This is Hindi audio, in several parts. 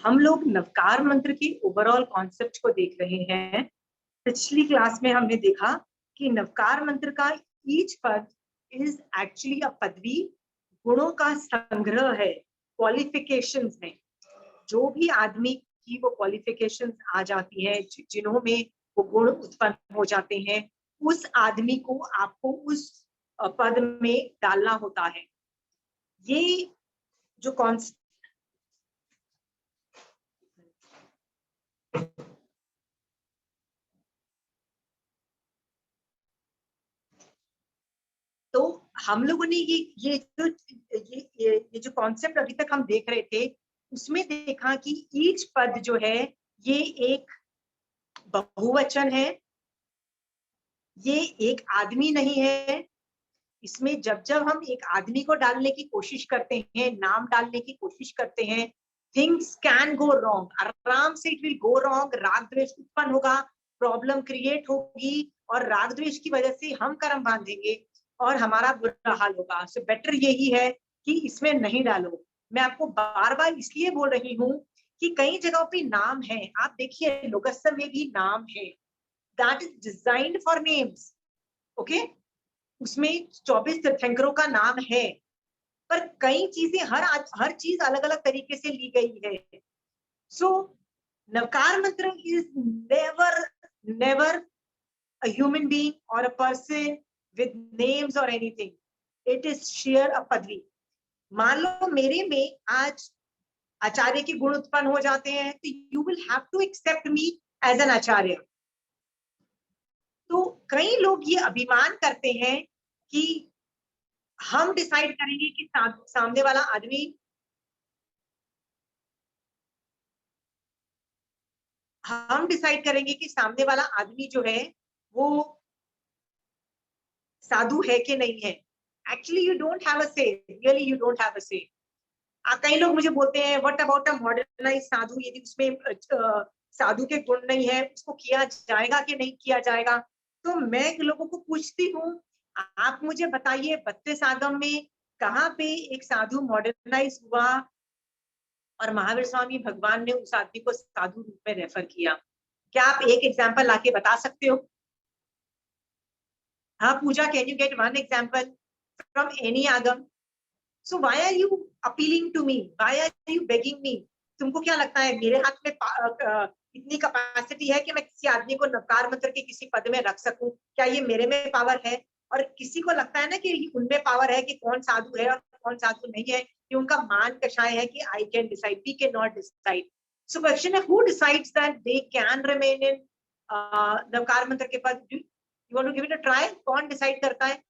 हम लोग नवकार मंत्र की ओवरऑल कॉन्सेप्ट को देख रहे हैं। पिछली क्लास में हमने देखा कि नवकार मंत्र का ईच पद इज एक्चुअली अ पदवी, गुणों का संग्रह है, क्वालिफिकेशंस है। जो भी आदमी की वो क्वालिफिकेशंस आ जाती है, जिन्हों में वो गुण उत्पन्न हो जाते हैं, उस आदमी को आपको उस पद में डालना होता है। ये जो कॉन्सेप्ट तो हम लोगों ने ये जो कॉन्सेप्ट अभी तक हम देख रहे थे, उसमें देखा कि ईच पद जो है ये एक बहुवचन है, ये एक आदमी नहीं है। इसमें जब जब हम एक आदमी को डालने की कोशिश करते हैं, नाम डालने की कोशिश करते हैं, थिंग्स कैन गो रॉन्ग, आराम से इट विल गो रॉन्ग। राग द्वेष उत्पन्न होगा, प्रॉब्लम क्रिएट होगी, और राग द्वेष की वजह से हम कर्म बांधेंगे और हमारा बुरा हाल होगा। सो बेटर यही है कि इसमें नहीं डालो। मैं आपको बार बार इसलिए बोल रही हूँ कि कई जगहों पे नाम है, आप देखिए लोकस्थ में भी नाम है, that is designed for names. Okay, उसमें 24 तीर्थंकरों का नाम है, पर कई चीजें हर चीज अलग अलग तरीके से ली गई है। सो Navkar Mantra is never a human being or a person with names or anything. It is sheer a पदवी। मान लो मेरे में आज आचार्य के गुण उत्पन्न हो जाते हैं, तो you will have to accept me as an आचार्य। तो कई लोग ये अभिमान करते हैं कि हम डिसाइड करेंगे कि सामने वाला आदमी जो है वो साधु है कि नहीं है। Actually you don't have a say, really you don't have a say. कई लोग मुझे बोलते हैं what about a modernize sadhu, यदि उसमें साधु के गुण नहीं है, उसको किया जाएगा कि नहीं किया जाएगा। तो मैं लोगों को पूछती हूँ, आप मुझे बताइए 32 आगम में कहाँ पे एक साधु मॉडर्नाइज हुआ और महावीर स्वामी भगवान ने उस आदमी को साधु रूप में रेफर किया? क्या आप एक एग्जाम्पल लाके बता सकते हो? हाँ Puja, can you get one example from any Agam? So why are you appealing to me? Why are you begging me? तुमको क्या लगता है मेरे हाथ में इतनी कैपेसिटी है कि मैं किसी आदमी को नवकार मंत्र के किसी पद में रख सकूं? क्या ये मेरे में पावर है? और किसी को लगता है ना कि उनमें पावर है कि कौन साधु है और कौन साधु नहीं है, कि उनका मान कषाय है कि I can decide, we can not decide. So question है, who decides that they can remain in Navkar Mantra के पद? You want to give it a try? कौन डिसाइड करता है?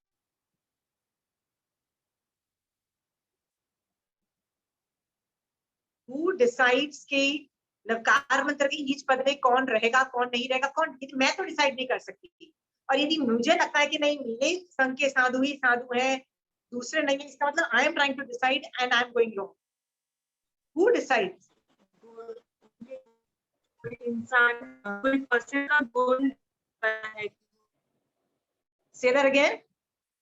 Who decides कि नवकार मंत्र के ईच पद में कौन रहेगा कौन नहीं रहेगा? कौन? मैं तो डिसाइड नहीं कर सकती। और यदि मुझे लगता है कि नहीं मेरे संघ के साधु ही साधु है, दूसरे नहीं है, इसका मतलब I am trying to decide and I am going wrong. Who decides? इंसान, कोई पर्सन का गुण है। Say that again.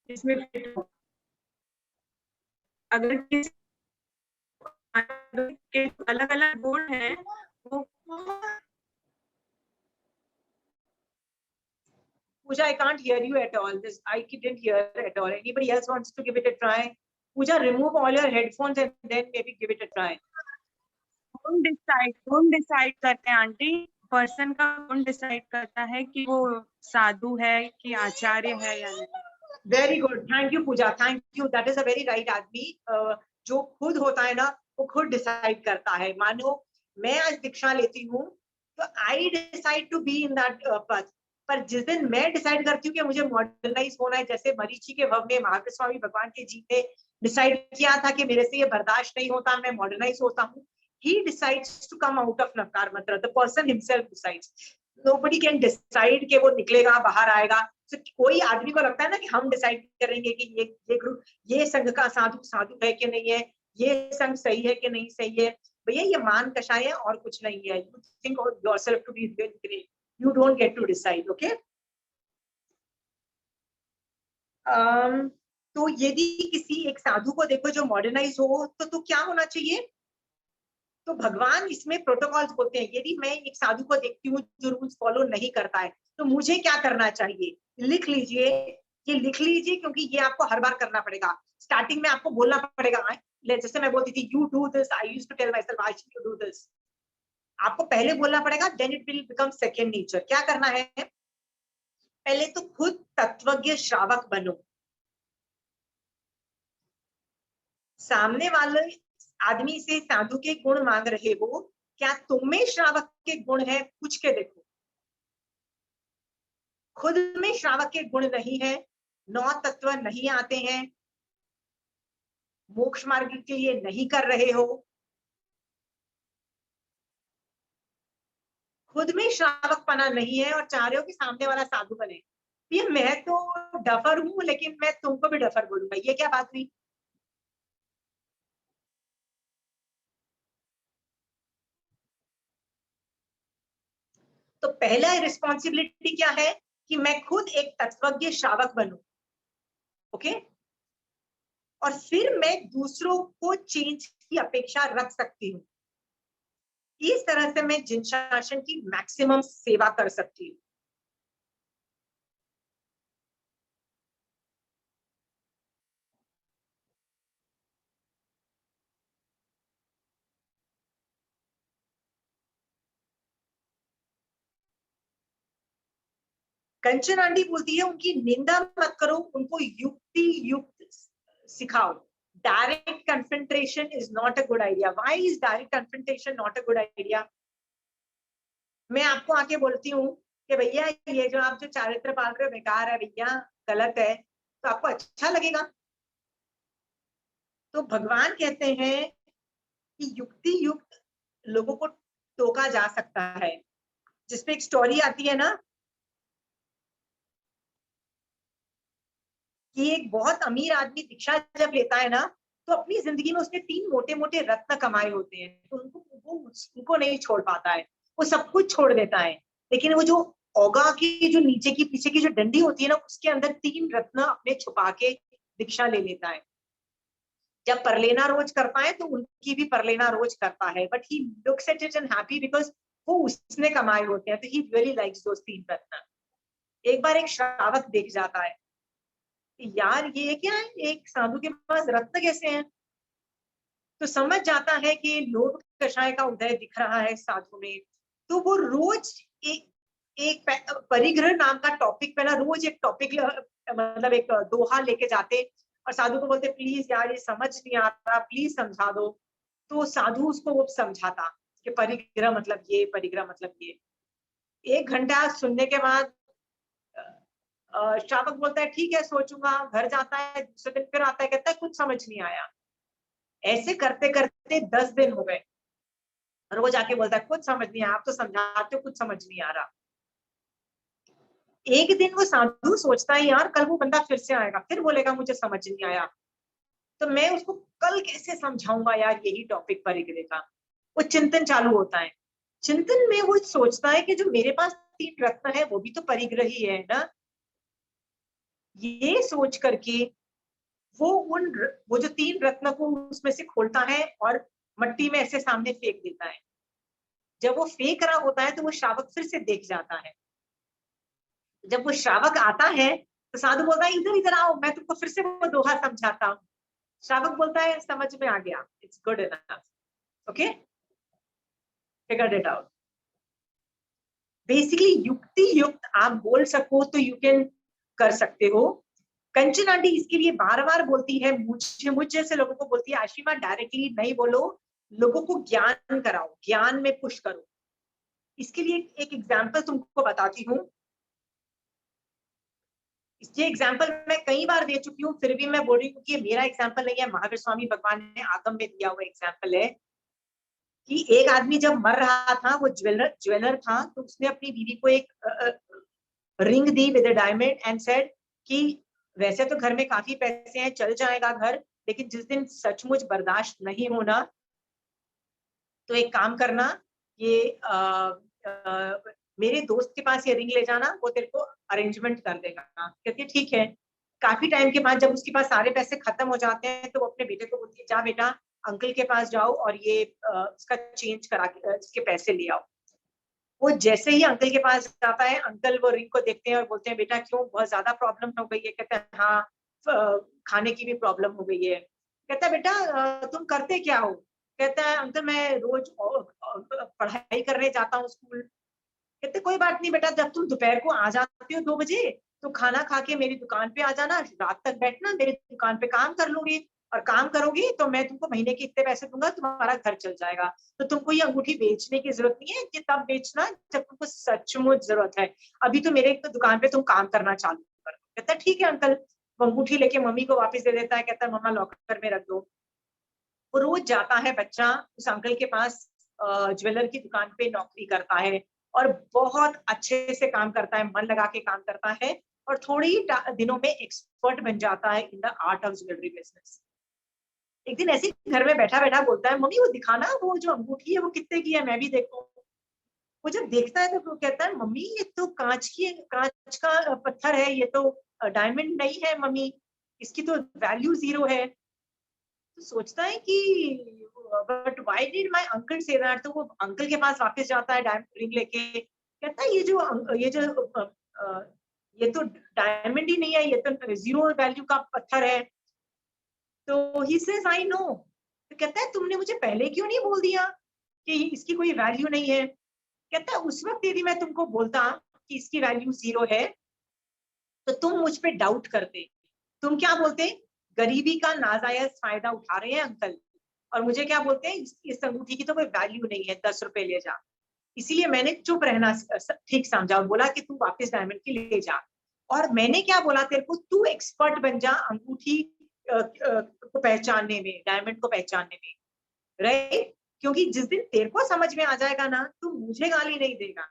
इसमें अगर किसी के अलग अलग गुण है, वो Pooja, I can't hear you at all. I didn't hear at all. Anybody else wants to give it a try? Pooja, remove all your headphones and then maybe give it a try. गुण डिसाइड करते हैं आंटी। पर्सन का गुण डिसाइड करता है कि वो साधु है कि आचार्य है या नहीं। Very good, thank you Pooja, thank you. That is a very right. आदमी जो खुद होता है ना, वो खुद डिसाइड करता है। मानो मैं आज दीक्षा लेती हूँ, तो I decide to be in that path. पर जिस दिन मैं डिसाइड करती हूँ कि मुझे मॉडर्नाइज होना है, जैसे मरीचि के भव में महावीर स्वामी भगवान के जी ने डिसाइड किया था कि मेरे से ये बर्दाश्त नहीं होता, मैं मॉडर्नाइज होता हूँ। He decides to come out of Navkar मंत्र. The person himself decides. Nobody can decide कि वो निकलेगा बाहर आएगा। तो कोई आदमी को लगता है ना कि हम डिसाइड करेंगे कि ये ग्रुप, ये संघ का साधु साधु है कि नहीं है, ये संघ सही है कि नहीं सही है। भैया ये मान कषाय है और कुछ नहीं है। You think of yourself to be very great. You don't get to decide, okay? तो यदि किसी एक साधु को देखो जो मॉडर्नाइज हो, तो क्या होना चाहिए? तो भगवान इसमें प्रोटोकॉल्स बोलते हैं, यदि मैं एक साधु को देखती हूँ जो रूल्स फॉलो नहीं करता है तो मुझे क्या करना चाहिए, लिख लीजिए, ये लिख लीजिए, क्योंकि ये आपको हर बार करना पड़ेगा। स्टार्टिंग में आपको बोलना पड़ेगा, जैसे मैं बोलती थी you do this, I used to tell myself I should do this, आपको पहले बोलना पड़ेगा, then it will become second nature. क्या करना है, पहले तो खुद तत्वज्ञ श्रावक बनो। सामने वाले आदमी से साधु के गुण मांग रहे हो, क्या तुम में श्रावक के गुण है, पूछ के देखो। खुद में श्रावक के गुण नहीं है, 9 तत्व नहीं आते हैं, मोक्ष मार्ग के लिए नहीं कर रहे हो, खुद में श्रावकपना नहीं है और चाह रहे हो कि सामने वाला साधु बने। ये मैं तो डफर हूं, लेकिन मैं तुमको भी डफर बोलूंगा, ये क्या बात हुई। तो पहला रिस्पॉन्सिबिलिटी क्या है कि मैं खुद एक तत्वज्ञ श्रावक बनूं, ओके। और फिर मैं दूसरों को चेंज की अपेक्षा रख सकती हूँ। इस तरह से मैं जिन शासन की मैक्सिमम सेवा कर सकती हूँ। कंचन आंटी बोलती है उनकी निंदा मत करो, उनको युक्ति युक्त सिखाओ। Direct confrontation is not a good idea. Why is direct confrontation not a good idea? मैं आपको आके बोलती हूँ कि भैया ये जो आप जो चारित्र पाल रहे हो बेकार है भैया, गलत है, तो आपको अच्छा लगेगा? तो भगवान कहते हैं कि युक्ति युक्त लोगों को टोका जा सकता है। जिसपे एक स्टोरी आती है ना कि एक बहुत अमीर आदमी दीक्षा जब लेता है ना, तो अपनी जिंदगी में उसने 3 मोटे मोटे रत्न कमाए होते हैं, तो उनको नहीं छोड़ पाता है, वो सब कुछ छोड़ देता है। लेकिन वो जो ओगा की जो नीचे की पीछे की जो डंडी होती है ना, उसके अंदर 3 रत्न अपने छुपा के दीक्षा ले लेता है। जब परलेना रोज करता है तो उनकी भी परलेना रोज करता है, but he looks at it and happy because वो उसने कमाए होते हैं, तो ही रियली लाइक्स दोस 3 रत्न। एक बार एक श्रावक देख जाता है, यार ये क्या है, एक साधु के पास रत्न कैसे हैं? तो समझ जाता है कि लोभ कषाय का उदय दिख रहा है साधु में। तो वो रोज एक परिग्रह नाम का टॉपिक पे ना, रोज एक टॉपिक मतलब एक दोहा लेके जाते और साधु को बोलते प्लीज यार ये समझ नहीं आ रहा, प्लीज समझा दो। तो साधु उसको वो समझाता कि परिग्रह मतलब ये, परिग्रह मतलब ये। 1 घंटा सुनने के बाद श्रावक बोलता है ठीक है सोचूंगा, घर जाता है, दूसरे दिन फिर आता है, कहता है कुछ समझ नहीं आया। ऐसे करते करते 10 दिन हो गए, रोज आके बोलता है कुछ समझ नहीं आया, आप तो समझाते हो कुछ समझ नहीं आ रहा। एक दिन वो साधु सोचता है यार कल वो बंदा फिर से आएगा, फिर बोलेगा मुझे समझ नहीं आया, तो मैं उसको कल कैसे समझाऊंगा यार यही टॉपिक परिग्रह का। वो चिंतन चालू होता है। चिंतन में वो सोचता है कि जो मेरे पास 3 रत्न है वो भी तो परिग्रह ही है ना। ये सोच करके वो वो जो 3 रत्न को उसमें से खोलता है और मट्टी में ऐसे सामने फेंक देता है। जब वो फेंक रहा होता है तो वो श्रावक फिर से देख जाता है। जब वो श्रावक आता है तो साधु बोलता है इधर इधर आओ, मैं तुमको फिर से वो दोहा समझाता हूँ। श्रावक बोलता है समझ में आ गया, it's good enough, okay, figured it out. Basically युक्ति युक्त आप बोल सको तो यू कैन कर सकते हो। कंचन आंटी इसके लिए बार बार बोलती है, मुझ जैसे लोगों को बोलती है आशिमा डायरेक्टली नहीं बोलो, लोगों को ज्ञान कराओ, ज्ञान में पुश करो। इसके लिए एक एग्जाम्पल तुमको बताती हूँ। ये एग्जाम्पल मैं कई बार दे चुकी हूँ, फिर भी मैं बोल रही हूँ कि ये मेरा एग्जाम्पल नहीं है, महावीर स्वामी भगवान ने आगम में दिया हुआ एग्जाम्पल है। कि एक आदमी जब मर रहा था, वो ज्वेलर था, तो उसने अपनी बीवी को एक ring the with diamond and said कि वैसे तो घर में काफी पैसे हैं, चल जाएगा घर, लेकिन जिस दिन सचमुच बर्दाश्त नहीं होना तो एक काम करना, ये मेरे दोस्त के पास ये रिंग ले जाना, वो तेरे को अरेंजमेंट कर देगा। कहती है ठीक है। काफी टाइम के बाद जब उसके पास सारे पैसे खत्म हो जाते हैं तो वो अपने बेटे को बोलती है जा बेटा अंकल के पास जाओ और ये इसका चेंज करा के इसके पैसे ले आओ। वो जैसे ही अंकल के पास जाता है, अंकल वो रिंग को देखते हैं और बोलते हैं बेटा क्यों, बहुत ज्यादा प्रॉब्लम हो गई है? कहता है हाँ, खाने की भी प्रॉब्लम हो गई है। कहता है बेटा तुम करते क्या हो? कहता है अंकल मैं रोज पढ़ाई करने जाता हूँ स्कूल। कहते कोई बात नहीं बेटा, जब तुम दोपहर को आ जाते हो 2 बजे तो खाना खा के मेरी दुकान पे आ जाना, रात तक बैठना, मेरी दुकान पे काम कर लोगे और काम करोगी तो मैं तुमको महीने के इतने पैसे दूंगा, तुम्हारा घर चल जाएगा। तो तुमको ये अंगूठी बेचने की जरूरत नहीं है, कि तब बेचना जब तुमको सचमुच जरूरत है। अभी तो मेरे दुकान पे तुम काम करना चालू कर दो। कहता ठीक है अंकल। वो अंगूठी लेके मम्मी को वापस दे देता है, कहता है मम्मा लॉकर में रख दो। वो रोज जाता है बच्चा उस अंकल के पास, ज्वेलर की दुकान पे नौकरी करता है और बहुत अच्छे से काम करता है, मन लगा के काम करता है और थोड़ी ही दिनों में एक्सपर्ट बन जाता है in the art of jewellery business. एक दिन ऐसे घर में बैठा बैठा बोलता है मम्मी वो दिखाना, वो जो अंगूठी है वो कितने की है, मैं भी देखूं। वो जब देखता है तो वो कहता है मम्मी ये तो कांच का पत्थर है, ये तो डायमंड नहीं है मम्मी, इसकी तो वैल्यू 0 है। तो सोचता है कि but why did my uncle say that? तो वो अंकल के पास वापस जाता है डायमंड रिंग लेके। कहता है ये तो डायमंड ही नहीं है, ये तो 0 वैल्यू का पत्थर है। तो ही सेज आई नो। तो कहता है तुमने मुझे पहले क्यों नहीं बोल दिया कि इसकी कोई वैल्यू नहीं है? कहता है उस वक्त यदि मैं तुमको बोलता कि इसकी वैल्यू 0 है तो तुम मुझ पे डाउट करते। तुम क्या बोलते? गरीबी का नाजायज फायदा उठा रहे हैं अंकल। और मुझे क्या बोलते हैं, इस अंगूठी की तो कोई वैल्यू नहीं है, 10 रुपए ले जा। इसीलिए मैंने चुप रहना ठीक समझा और बोला कि तू वापस डायमंड की ले जा। और मैंने क्या बोला तेरे को, तू एक्सपर्ट बन जा अंगूठी को पहचानने में, डायमंड को पहचानने में, राइट? क्योंकि जिस दिन तेरे को समझ में आ जाएगा ना, तू मुझे गाली नहीं देगा।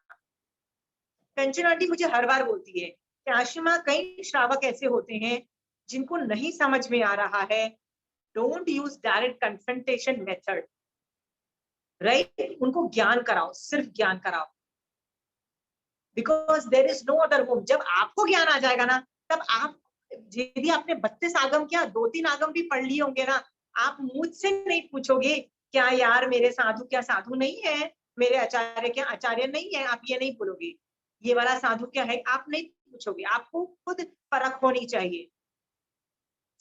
कंचन आंटी मुझे हर बार बोलती है कि आशिमा कई श्रावक ऐसे होते हैं जिनको नहीं समझ में आ रहा है, don't use direct confrontation method, right? उनको ज्ञान कराओ, सिर्फ ज्ञान कराओ, because there is no other home. जब आपको ज्ञान आ जाएगा ना, तब आप, यदि आपने 32 आगम क्या 2-3 आगम भी पढ़ लिए होंगे ना, आप मुझसे नहीं पूछोगे क्या यार मेरे साधु क्या साधु नहीं है, मेरे आचार्य क्या आचार्य नहीं है, आप ये नहीं बोलोगे। ये वाला साधु क्या है, आप नहीं पूछोगे, आपको खुद परख होनी चाहिए।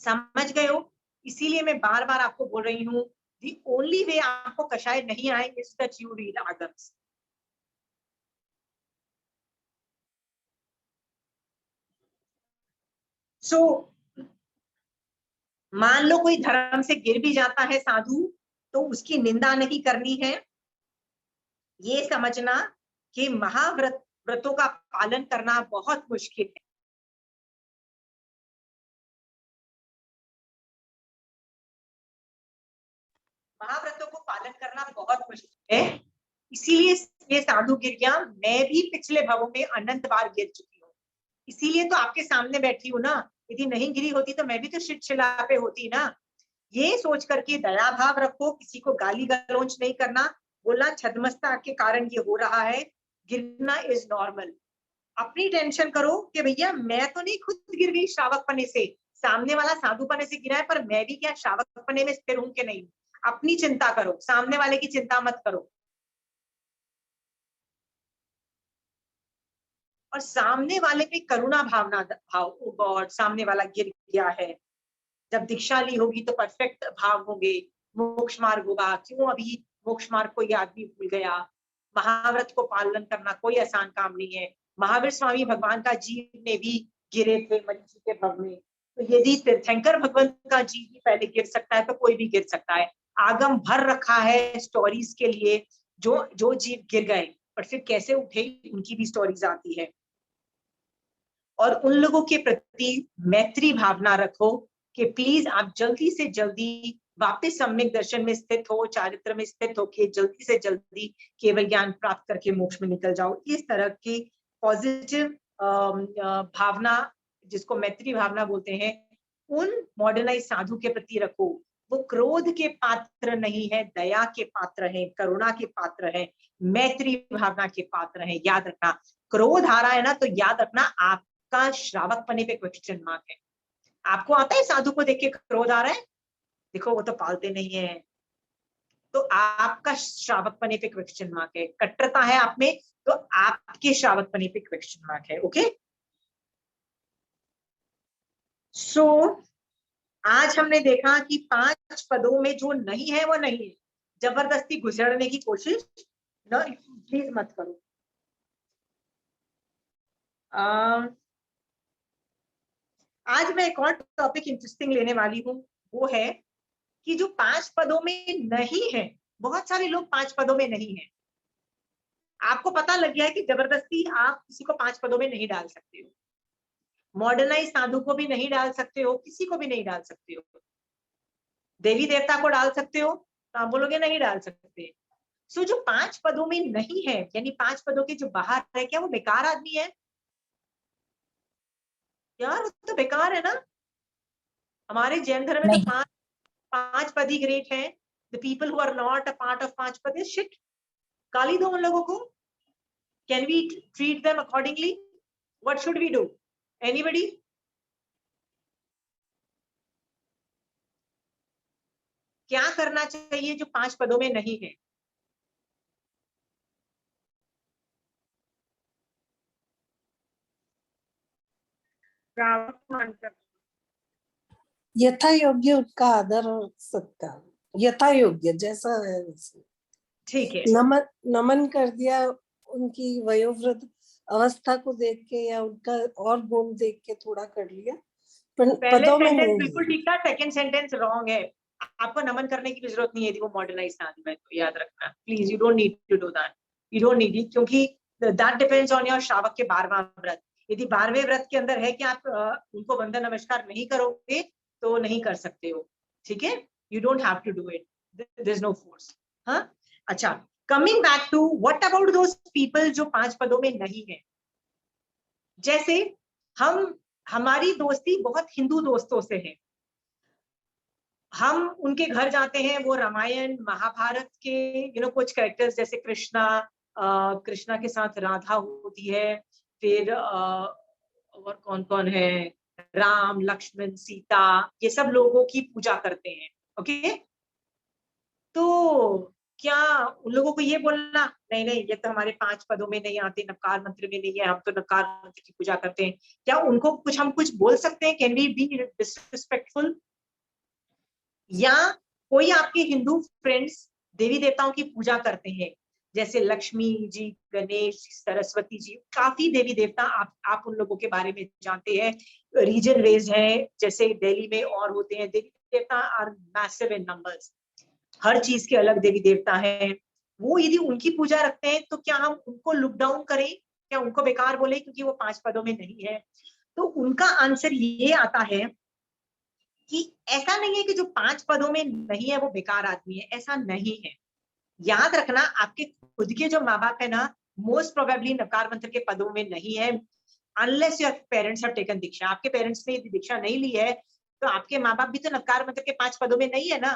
समझ गए हो? इसीलिए मैं बार बार आपको बोल रही हूँ, दी ओनली वे आपको कषाय नहीं आए इज दैट यू रीड आगम्स। सो मान लो कोई धर्म से गिर भी जाता है साधु, तो उसकी निंदा नहीं करनी है। ये समझना कि व्रतों का पालन करना बहुत मुश्किल है। महाव्रतों को पालन करना बहुत मुश्किल है, इसीलिए ये साधु गिर गया। मैं भी पिछले भवों में अनंत बार गिर चुकी हूँ, इसीलिए तो आपके सामने बैठी हूँ ना। यदि नहीं गिरी होती तो मैं भी तो शिला पे होती ना। ये सोच करके दया भाव रखो, किसी को गाली गलौज नहीं करना, बोलना छदमस्ता के कारण ये हो रहा है, गिरना इज नॉर्मल। अपनी टेंशन करो कि भैया मैं तो नहीं खुद गिर गई श्रावक पने से, सामने वाला साधु पने से गिरा है, पर मैं भी क्या श्रावक पने में स्थिर हूं कि नहीं। अपनी चिंता करो, सामने वाले की चिंता मत करो। और सामने वाले पे करुणा भावना भाव, ओ गॉड सामने वाला गिर गया है, जब दीक्षा ली होगी तो परफेक्ट भाव होंगे, मोक्ष मार्ग होगा। क्यों अभी मोक्ष मार्ग को ये आदमी भूल गया? महाव्रत को पालन करना कोई आसान काम नहीं है। महावीर स्वामी भगवान का जीव ने भी गिरे थे मरीची के भव में, तो यदि तीर्थंकर भगवान का जीव भी पहले गिर सकता है तो कोई भी गिर सकता है। आगम भर रखा है स्टोरीज के लिए, जो जो जीव गिर गए और फिर कैसे उठे, उनकी भी स्टोरीज आती है। और उन लोगों के प्रति मैत्री भावना रखो कि प्लीज आप जल्दी से जल्दी वापस सम्यक दर्शन में स्थित हो, चारित्र में स्थित होके जल्दी से जल्दी केवल ज्ञान प्राप्त करके मोक्ष में निकल जाओ। इस तरह की पॉजिटिव भावना, जिसको मैत्री भावना बोलते हैं, उन मॉडर्नाइज साधु के प्रति रखो। वो क्रोध के पात्र नहीं है, दया के पात्र हैं, करुणा के पात्र हैं, मैत्री भावना के पात्र हैं। याद रखना, क्रोध आ रहा है ना, तो याद रखना आप का श्रावक पने पे क्वेश्चन मार्क है। आपको आता है साधु को देख के क्रोध आ रहा है? देखो वो तो पालते नहीं है, तो आपका श्रावक पने पे क्वेश्चन मार्क है, कट्टरता है आप में तो आपके श्रावक पने पे क्वेश्चन मार्क है। ओके सो आज हमने देखा कि 5 पदों में जो नहीं है वो नहीं है, जबरदस्ती घुसड़ने की कोशिश न प्लीज मत करो। आज मैं एक और टॉपिक इंटरेस्टिंग लेने वाली हूँ, वो है कि जो 5 पदों में नहीं है, बहुत सारे लोग 5 पदों में नहीं है। आपको पता लग गया है कि जबरदस्ती आप किसी को 5 पदों में नहीं डाल सकते हो, मॉडर्नाइज साधु को भी नहीं डाल सकते हो, किसी को भी नहीं डाल सकते हो। देवी देवता को डाल सकते हो तो आप बोलोगे नहीं डाल सकते। सो जो 5 पदों में नहीं है, यानी 5 पदों के जो बाहर है, क्या वो बेकार आदमी है? यार वो तो बेकार है ना। हमारे जैन धर्म में तो नहीं। 5 पद ही ग्रेट है। The people who are not a part of 5 पद इज शिट। गाली दो उन लोगों को। Can we treat them accordingly? What should we do? Anybody? क्या करना चाहिए जो 5 पदों में नहीं है? श्रावक मानकर यथा योग्य उनका आदर और सत्कार, यथा योग्य जैसा है वैसे। ठीक है, नमन नमन कर दिया, उनकी वयोवृद्ध अवस्था को देख के या उनका और गुण देख के थोड़ा कर लिया, पर पहले पदों में सेंटेंस नहीं बिल्कुल है। ठीक था, सेकंड सेंटेंस रॉन्ग है। आपको नमन करने की भी जरूरत नहीं है यदि वो मॉडर्नाइज आदमी है, तो याद रखना please, you don't need to do that, you don't need it, क्योंकि दैट डिपेंड्स ऑन योर श्रावक के 12वां व्रत। यदि 12वें व्रत के अंदर है कि आप उनको वंदन नमस्कार नहीं करोगे तो नहीं कर सकते हो, ठीक है? You don't have to do it, there is no force. हाँ, अच्छा, coming back to what about those people जो 5 पदों में नहीं है। जैसे हमारी दोस्ती बहुत हिंदू दोस्तों से है, हम उनके घर जाते हैं, वो रामायण महाभारत के कुछ कैरेक्टर्स जैसे कृष्णा के साथ राधा होती है, फिर और कौन कौन है, राम लक्ष्मण सीता, ये सब लोगों की पूजा करते हैं। ओके, तो क्या उन लोगों को ये बोलना नहीं नहीं ये तो हमारे 5 पदों में नहीं आते, नकार मंत्र में नहीं है, हम तो नकार मंत्र की पूजा करते हैं, क्या उनको हम कुछ बोल सकते हैं? Can we be disrespectful? या कोई आपके हिंदू फ्रेंड्स देवी देवताओं की पूजा करते हैं, जैसे लक्ष्मी जी, गणेश, सरस्वती जी, काफी देवी देवता आप उन लोगों के बारे में जानते हैं, रीजन बेस्ड है, जैसे दिल्ली में और होते हैं, देवी देवता आर मैसिव इन नंबर्स, हर चीज के अलग देवी देवता हैं। वो यदि उनकी पूजा रखते हैं तो क्या हम उनको लुक डाउन करें, क्या उनको बेकार बोले क्योंकि वो 5 पदों में नहीं है? तो उनका आंसर ये आता है कि ऐसा नहीं है कि जो 5 पदों में नहीं है वो बेकार आदमी है, ऐसा नहीं है। याद रखना, आपके खुद के जो माँ बाप है ना, मोस्ट प्रोबेबली नकार मंत्र के पदों में नहीं है, unless your parents have taken diksha. आपके पेरेंट्स ने यदि दीक्षा नहीं ली है तो आपके माँ बाप भी तो नकार मंत्र के 5 पदों में नहीं है ना,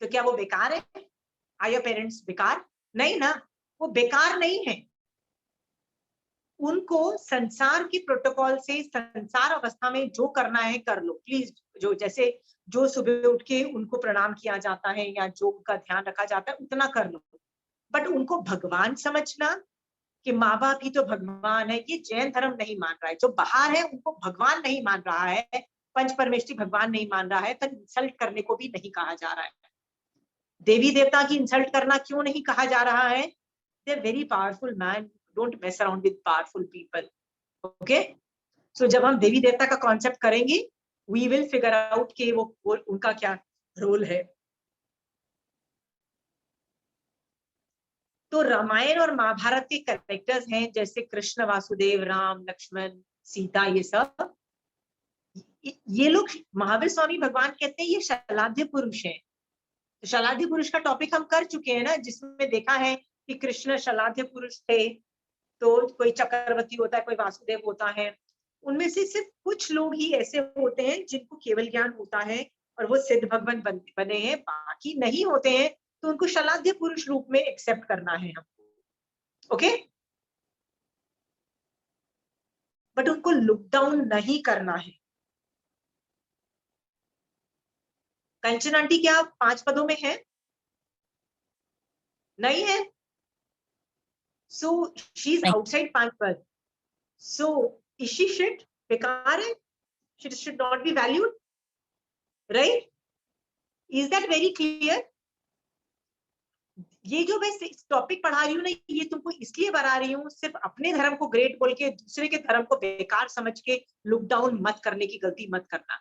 तो क्या वो बेकार है? आर योर पेरेंट्स बेकार? नहीं ना, वो बेकार नहीं है। उनको संसार की प्रोटोकॉल से संसार अवस्था में जो करना है कर लो प्लीज। जो जैसे जो सुबह उठ के उनको प्रणाम किया जाता है या जो उनका ध्यान रखा जाता है उतना कर लो, बट उनको भगवान समझना कि माँ बाप ही तो भगवान है, ये जैन धर्म नहीं मान रहा है। जो बाहर है उनको भगवान नहीं मान रहा है, पंच परमेष्ठी भगवान नहीं मान रहा है, तो इंसल्ट करने को भी नहीं कहा जा रहा है। देवी देवता की इंसल्ट करना क्यों नहीं कहा जा रहा है? They are very powerful man, don't mess around with powerful people. Okay, so जब हम देवी देवता का कॉन्सेप्ट करेंगे वी विल फिगर आउट कि वो उनका क्या रोल है। तो रामायण और महाभारत के कैरेक्टर्स हैं जैसे कृष्ण, वासुदेव, राम, लक्ष्मण, सीता, ये सब, ये लोग महावीर स्वामी भगवान कहते हैं ये शलाध्य पुरुष हैं। तो शलाध्य पुरुष का टॉपिक हम कर चुके हैं ना, जिसमें देखा है कि कृष्ण शलाध्य पुरुष थे, तो कोई चक्रवर्ती होता है, कोई वासुदेव होता है, उनमें से सिर्फ कुछ लोग ही ऐसे होते हैं जिनको केवल ज्ञान होता है और वो सिद्ध भगवान बने हैं, बाकी नहीं होते हैं, तो उनको शलाध्य पुरुष रूप में एक्सेप्ट करना है हमको। ओके, बट उनको लुक डाउन नहीं करना है। कंचन आंटी क्या 5 पदों में है? नहीं है। सो शी इज आउटसाइड 5 पद। So is she shit? बेकार है, she should not be valued, right? Is that very clear? ये जो मैं टॉपिक पढ़ा रही हूँ ना, ये तुमको इसलिए बता रही हूँ, सिर्फ अपने धर्म को ग्रेट बोल के दूसरे के धर्म को बेकार समझ के लुक डाउन मत करने की गलती मत करना।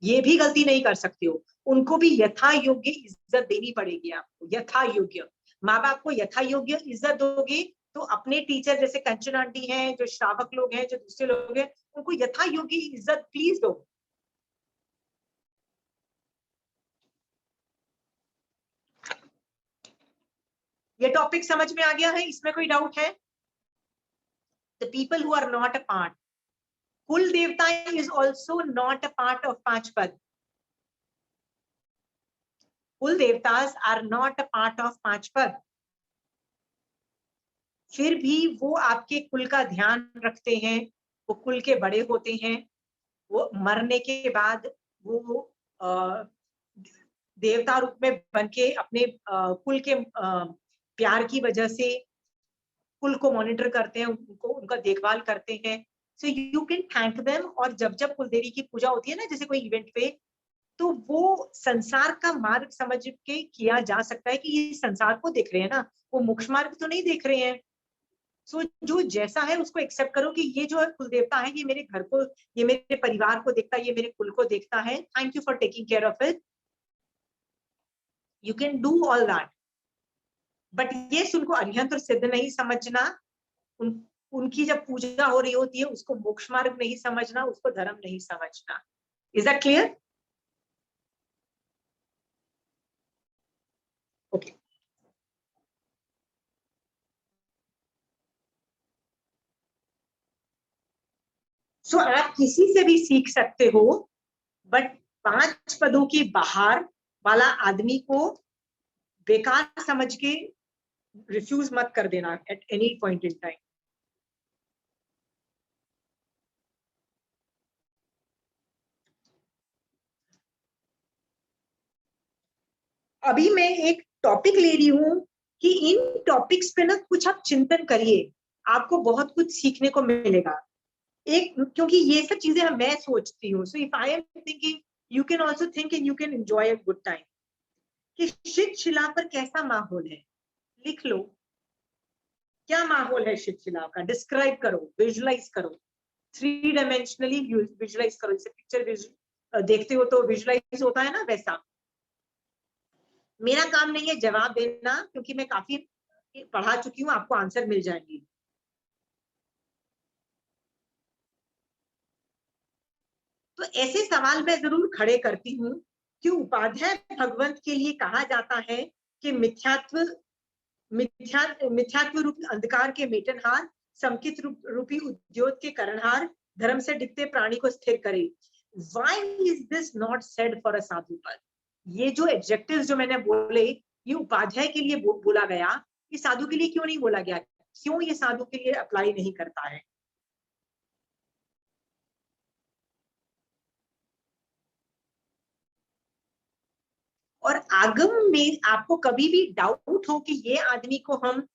ये भी गलती नहीं कर सकते हो। उनको भी यथा योग्य इज्जत देनी पड़ेगी आपको, यथा योग्य। माँ बाप को यथा योग्य इज्जत दोगे तो अपने टीचर जैसे कंचन आंटी हैं, जो श्रावक लोग हैं, जो दूसरे लोग हैं, उनको यथा योग्य इज्जत प्लीज दो। ये टॉपिक समझ में आ गया है? इसमें कोई डाउट है? The people who are not a part, kul devta is also not a part of 5 pad. Kul devtas are not a part of 5 pad. फिर भी वो आपके कुल का ध्यान रखते हैं, वो कुल के बड़े होते हैं, वो मरने के बाद वो देवता रूप में बन के अपने कुल के प्यार की वजह से कुल को मॉनिटर करते हैं, उनको उनका देखभाल करते हैं। So you can thank them. और जब जब कुलदेवी की पूजा होती है ना, जैसे कोई इवेंट पे, तो वो संसार का मार्ग समझ के किया जा सकता है कि ये संसार को देख रहे हैं ना, वो मोक्ष मार्ग तो नहीं देख रहे हैं। सो जो जैसा है उसको एक्सेप्ट करो कि ये जो कुल देवता है, ये मेरे घर को, ये मेरे परिवार को देखता है, ये मेरे कुल को देखता है। Thank you for taking care of it. You can do all that, but ये उनको अरिहंत और सिद्ध नहीं समझना। उनकी जब पूजा हो रही होती है उसको मोक्ष मार्ग नहीं समझना, उसको धर्म नहीं समझना। Is that clear? ओके। सो आप किसी से भी सीख सकते हो, बट 5 पदों के बाहर वाला आदमी को बेकार समझ के रिफ्यूज मत कर देना at any point in time. अभी मैं एक टॉपिक ले रही हूं कि इन टॉपिक्स पे ना कुछ आप चिंतन करिए, आपको बहुत कुछ सीखने को मिलेगा। एक, क्योंकि ये सब चीजें मैं सोचती हूँ। So if I am thinking, you can also think and you can enjoy a good time. कि शिव शिला पर कैसा माहौल है, लिख लो। क्या माहौल है शिव शिला का? डिस्क्राइब करो, विजुलाइज करो, 3 डायमेंशनली विजुलाइज करो। जैसे पिक्चर देखते हो तो विजुलाइज होता है ना, वैसा। मेरा काम नहीं है जवाब देना, क्योंकि मैं काफी पढ़ा चुकी हूँ, आपको आंसर मिल जाएंगी। तो ऐसे सवाल मैं जरूर खड़े करती हूँ कि उपाध्याय भगवंत के लिए कहा जाता है कि मिथ्यात्व रूपी अंधकार के मेटनहार, समकित रूपी उद्योग के करणहार, धर्म से डिगते प्राणी को स्थिर करे। Why is this not said for a साधु पद? ये जो एडजेक्टिव्स जो मैंने बोले, ये उपाध्याय के लिए बोला गया, ये साधु के लिए क्यों नहीं बोला गया? क्यों ये साधु के लिए अप्लाई नहीं करता है? और आगम में आपको कभी भी डाउट हो कि ये आदमी को हम,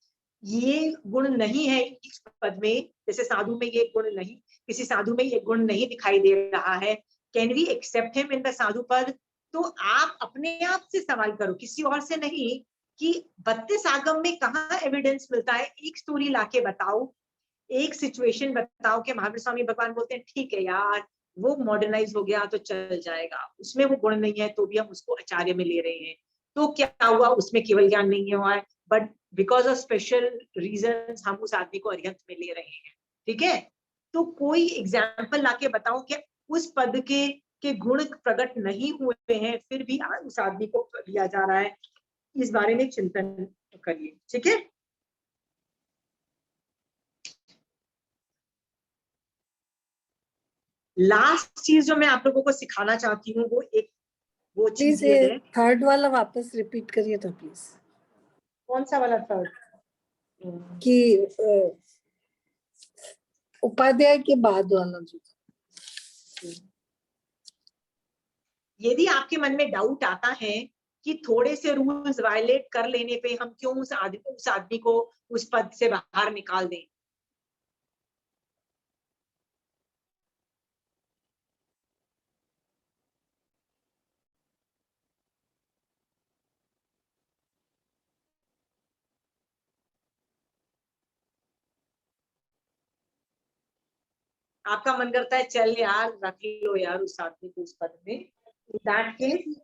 ये गुण नहीं है इस पद में, जैसे साधु में ये गुण नहीं, किसी साधु में ये गुण नहीं दिखाई दे रहा है, can we accept him in the sadhu pad? तो आप अपने आप से सवाल करो, किसी और से नहीं, कि 32 आगम में कहाँ एविडेंस मिलता है? एक स्टोरी लाके बताओ, एक सिचुएशन बताओ कि महावीर स्वामी भगवान बोलते हैं ठीक है यार, वो मॉडर्नाइज हो गया तो चल जाएगा, उसमें वो गुण नहीं है तो भी हम उसको आचार्य में ले रहे हैं, तो क्या हुआ? उसमें केवल ज्ञान नहीं हुआ है, but because of special reason हम उस आदमी को अरिहंत में ले रहे हैं। ठीक है? तो कोई एग्जाम्पल लाके बताओ कि उस पद के गुण प्रकट नहीं हुए हैं, फिर भी उस आदमी को लिया जा रहा है। इस बारे में चिंतन करिए। ठीक है? लास्ट चीज जो मैं आप लोगों को सिखाना चाहती हूँ, वो चीज ये है। थर्ड वाला वापस रिपीट करिए तो प्लीज। कौन सा वाला थर्ड? कि उपाध्याय के बाद वाला जो। यदि आपके मन में डाउट आता है कि थोड़े से रूल्स वायलेट कर लेने पे हम क्यों उस आदमी को उस पद से बाहर निकाल दें। आपका मन करता है चल यार रख लो यार उस आदमी को उस पद में, दैट केस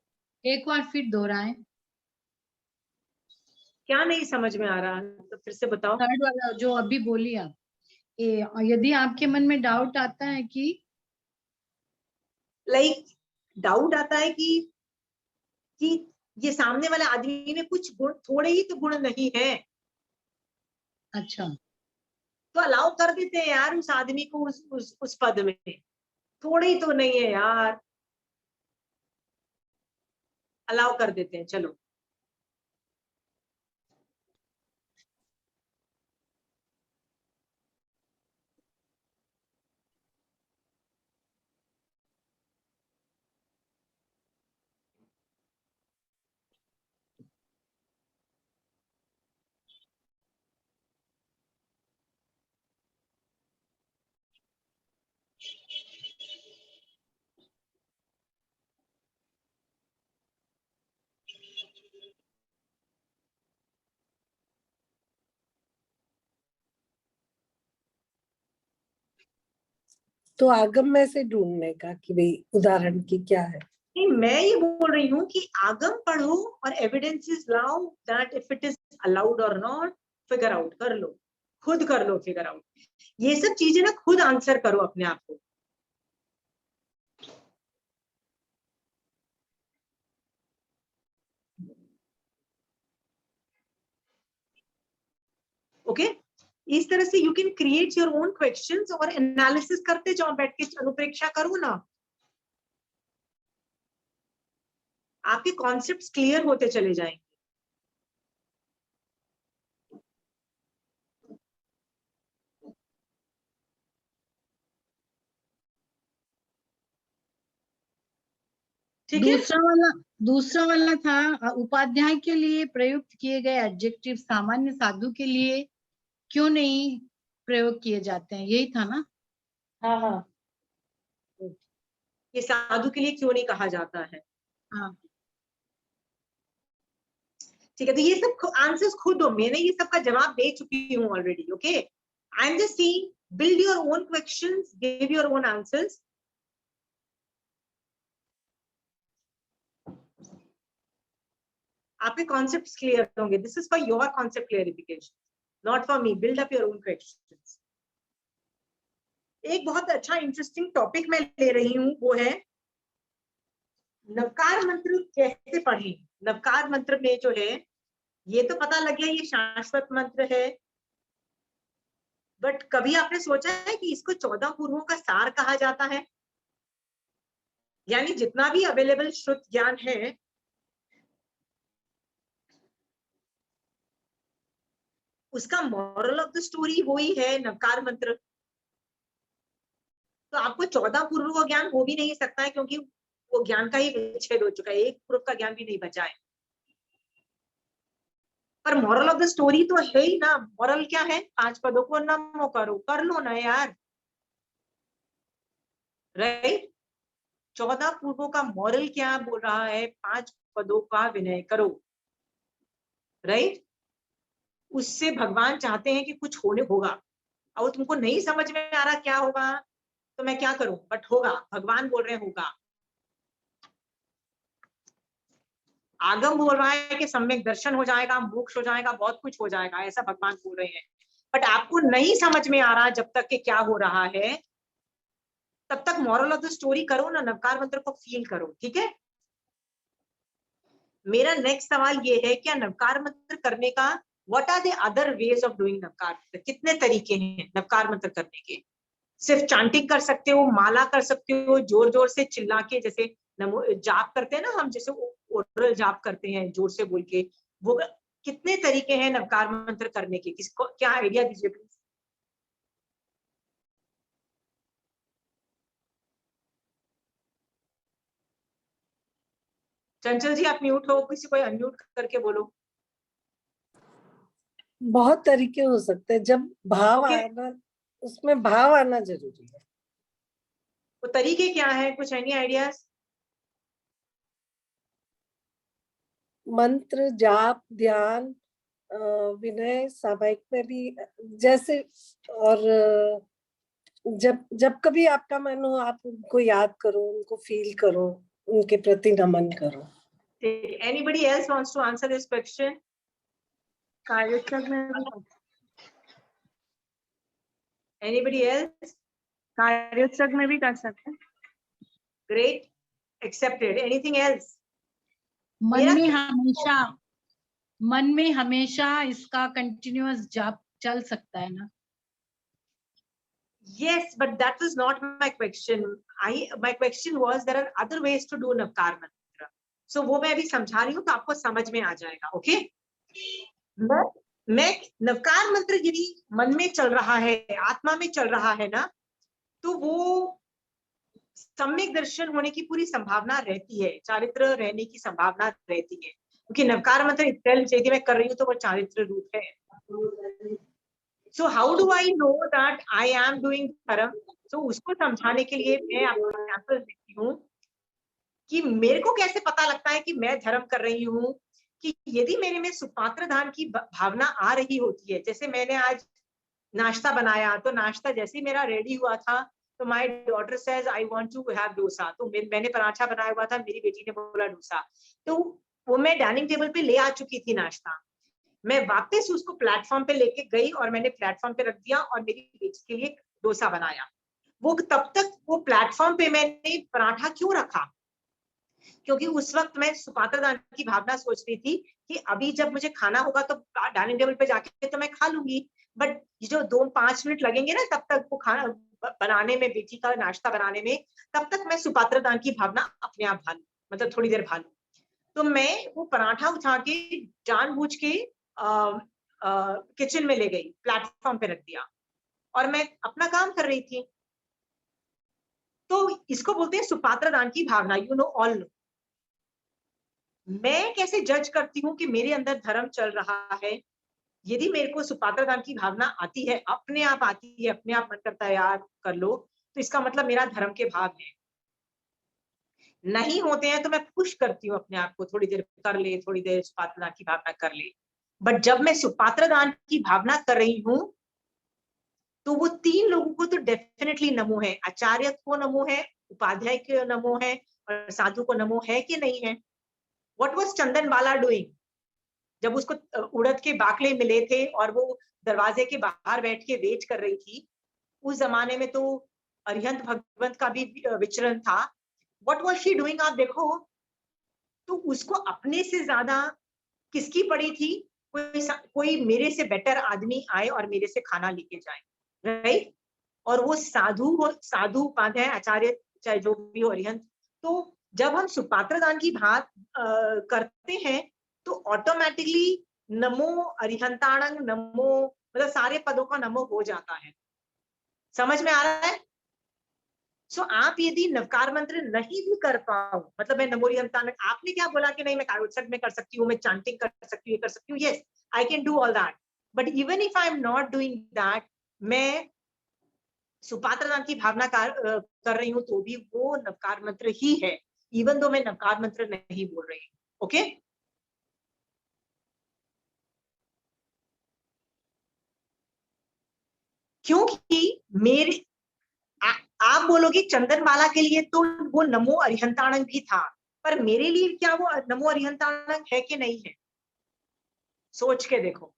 एक बार फिर दोहराएं। क्या नहीं समझ में आ रहा, तो फिर से बताओ। थर्ड वाला जो अभी बोली आप, यदि आपके मन में डाउट आता है कि लाइक डाउट आता है कि ये सामने वाले आदमी में कुछ गुण, थोड़े ही तो गुण नहीं है, अच्छा तो अलाउ कर देते हैं यार उस आदमी को उस पद में, थोड़े ही तो नहीं है यार, अलाउ कर देते हैं चलो। तो आगम में से ढूंढने का कि भाई उदाहरण की क्या है। नहीं, मैं ये बोल रही हूँ कि आगम पढ़ो और एविडेंसेस लाओ, that if it is allowed और नॉट फिगर आउट कर लो, खुद कर लो फिगर आउट, ये सब चीजें ना खुद आंसर करो अपने आप को। ओके इस तरह से you can create your own questions और एनालिसिस करते जाओ, बैठ के अनुप्रेक्षा करो ना, आपके कॉन्सेप्ट्स क्लियर होते चले जाएंगे। ठीक है, दूसरा वाला था उपाध्याय के लिए प्रयुक्त किए गए एडजेक्टिव सामान्य साधु के लिए क्यों नहीं प्रयोग किए जाते हैं, यही था ना। हाँ हाँ, ये साधु के लिए क्यों नहीं कहा जाता है। हाँ ठीक है, तो ये सब आंसर्स खुद हो, मैंने ये सब का जवाब दे चुकी हूँ already. Okay I am just seeing, build your own questions, give your own answers. आपके कॉन्सेप्ट्स क्लियर होंगे, this is for your concept clarification, not for me, build up your own questions. एक बहुत अच्छा इंटरेस्टिंग टॉपिक मैं ले रही हूँ, वो है नवकार मंत्र कैसे पढ़ें। नवकार मंत्र में जो है, ये तो पता लग गया ये शाश्वत मंत्र है, बट कभी आपने सोचा है कि इसको 14 पूर्वों का सार कहा जाता है, यानी जितना भी अवेलेबल श्रुत ज्ञान है उसका मॉरल ऑफ द स्टोरी वो ही है नवकार मंत्र। तो आपको 14 पूर्व का ज्ञान हो भी नहीं सकता है, क्योंकि वो ज्ञान का ही विच्छेद हो चुका है, एक पूर्व का ज्ञान भी नहीं बचा है। पर मॉरल ऑफ द स्टोरी तो है ही ना, मॉरल क्या है, 5 पदों को नमो करो, कर लो ना यार, राइट। 14 पूर्वों का मॉरल क्या बोल रहा है, 5 पदों का विनय करो, राइट। उससे भगवान चाहते हैं कि कुछ होने होगा, और तुमको नहीं समझ में आ रहा क्या होगा, तो मैं क्या करूं, बट होगा, भगवान बोल रहे हैं होगा। आगम बोल रहा है कि सम्यक दर्शन हो जाएगा, मोक्ष हो जाएगा, बहुत कुछ हो जाएगा, ऐसा भगवान बोल रहे हैं। बट आपको नहीं समझ में आ रहा जब तक कि क्या हो रहा है, तब तक मॉरल ऑफ द स्टोरी करो ना, नवकार मंत्र को फील करो। ठीक है, मेरा नेक्स्ट सवाल ये है, क्या नवकार मंत्र करने का what are the other ways of doing Navkar Mantra, कितने तरीके हैं नवकार मंत्र करने के। सिर्फ चांटिंग कर सकते हो, माला कर सकते हो, जोर जोर से चिल्ला के, जैसे नमो जाप करते हैं ना हम, जैसे ओरल जाप करते हैं जोर से बोल के, वो कितने तरीके हैं नवकार मंत्र करने के, किसको क्या आइडिया दीजिए प्लीज। चंचल जी आप म्यूट हो, किसी को अनम्यूट करके बोलो। बहुत तरीके हो सकते हैं, जब भाव Okay. आना, उसमें भाव आना जरूरी है। वो तरीके क्या है, कुछ एनी आइडियाज? मंत्र, जाप, ध्यान, विनय, सामायिक में भी जैसे, और जब जब कभी आपका मन हो आप उनको याद करो, उनको फील करो, उनके प्रति नमन करो। Anybody else wants to answer this question? कार्योत्सव में भी Anybody else? कार्योत्सव में भी कर सकते हैं। Great, accepted. Anything else? मन में हमेशा इसका कंटिन्यूअस जाप चल सकता है ना? Yes, but that was not my question. My question was there are other ways to do Navkar मंत्र. So वो मैं अभी समझा रही हूँ तो आपको समझ में आ जाएगा. Okay? मैं नवकार मंत्र यदि मन में चल रहा है, आत्मा में चल रहा है ना, तो वो सम्यक दर्शन होने की पूरी संभावना रहती है, चारित्र रहने की संभावना रहती है, क्योंकि नवकार मंत्र इटसेल्फ यदि मैं कर रही हूँ तो वो चारित्र रूप है. So how do I know that I am doing धर्म? So उसको समझाने के लिए मैं आपको एग्जांपल देती हूँ कि मेरे को कैसे पता लगता है कि मैं धर्म कर रही हूँ, कि यदि मेरे में सुपात्र दान की भावना आ रही होती है. जैसे मैंने आज नाश्ता बनाया, तो नाश्ता जैसे ही मेरा रेडी हुआ था तो my daughter says I want to have dosa. तो मैंने पराठा बनाया हुआ था, मेरी बेटी ने बोला डोसा, तो वो मैं डाइनिंग टेबल पे ले आ चुकी थी नाश्ता. मैं वापस उसको प्लेटफॉर्म पे लेके गई और मैंने प्लेटफॉर्म पे रख दिया और मेरी बेटी के लिए डोसा बनाया. वो तब तक वो प्लेटफॉर्म पे मैंने पराठा क्यों रखा? क्योंकि उस वक्त मैं सुपात्र दान की भावना सोच रही थी कि अभी जब मुझे खाना होगा तो डाइनिंग टेबल पे जाके तो मैं खा लूंगी, बट ये जो 2-5 मिनट लगेंगे ना तब तक वो खाना बनाने में, बेटी का नाश्ता बनाने में, तब तक मैं सुपात्र दान की भावना अपने आप भालू, मतलब थोड़ी देर भालू. तो मैं वो पराठा उठा के जानबूझ के किचन में ले गई, प्लेटफॉर्म पे रख दिया और मैं अपना काम कर रही थी. तो इसको बोलते हैं सुपात्र दान की भावना. You know all know. मैं कैसे जज करती हूँ कि मेरे अंदर धर्म चल रहा है? यदि मेरे को सुपात्र दान की भावना आती है, अपने आप आती है, अपने आप मन करता है यार कर लो, तो इसका मतलब मेरा धर्म के भाव है. नहीं होते हैं तो मैं पुश करती हूँ अपने आप को, थोड़ी देर कर ले, थोड़ी देर सुपात्र दान की भावना कर ले. बट जब मैं सुपात्र दान की भावना कर रही हूँ तो वो 3 लोगों को तो डेफिनेटली नमो है. आचार्य को नमो है, उपाध्याय को नमो है और साधु को नमो है कि नहीं है? What was Chandanbala doing? जब उसको उड़द के बाकले मिले थे और वो दरवाजे के बाहर बैठ के वेट कर रही थी, उस जमाने में तो अरिहंत भगवंत का भी विचरण था. व्हाट वाज शी डूइंग आप देखो, तो उसको अपने से ज्यादा किसकी पड़ी थी? कोई मेरे से बेटर आदमी आए और मेरे से खाना लेके जाए, राइट? और वो साधु उपाध्याय आचार्य चाहे जो भी हो अरिहंत. तो जब हम सुपात्र दान की बात करते हैं तो ऑटोमेटिकली नमो अरिहंताणं नमो, मतलब सारे पदों का नमो हो जाता है. समझ में आ रहा है? सो आप यदि नवकार मंत्र नहीं भी कर पाओ, मतलब मैं नमो अरिहंताणं, आपने क्या बोला कि नहीं मैं कार्योत्सव में कर सकती हूँ, मैं चांटिंग कर सकती हूँ, ये कर सकती हूँ. Yes, I can do all that. But even if I am not doing that, मैं सुपात्र दान की भावना कर रही हूँ तो भी वो नवकार मंत्र ही है, इवन दो मैं नवकार मंत्र नहीं बोल रही हूँ. ओके? क्योंकि मेरे आप बोलोगे चंदनबाला के लिए तो वो नमो अरिहंताणं भी था, पर मेरे लिए क्या वो नमो अरिहंताणं है कि नहीं है? सोच के देखो.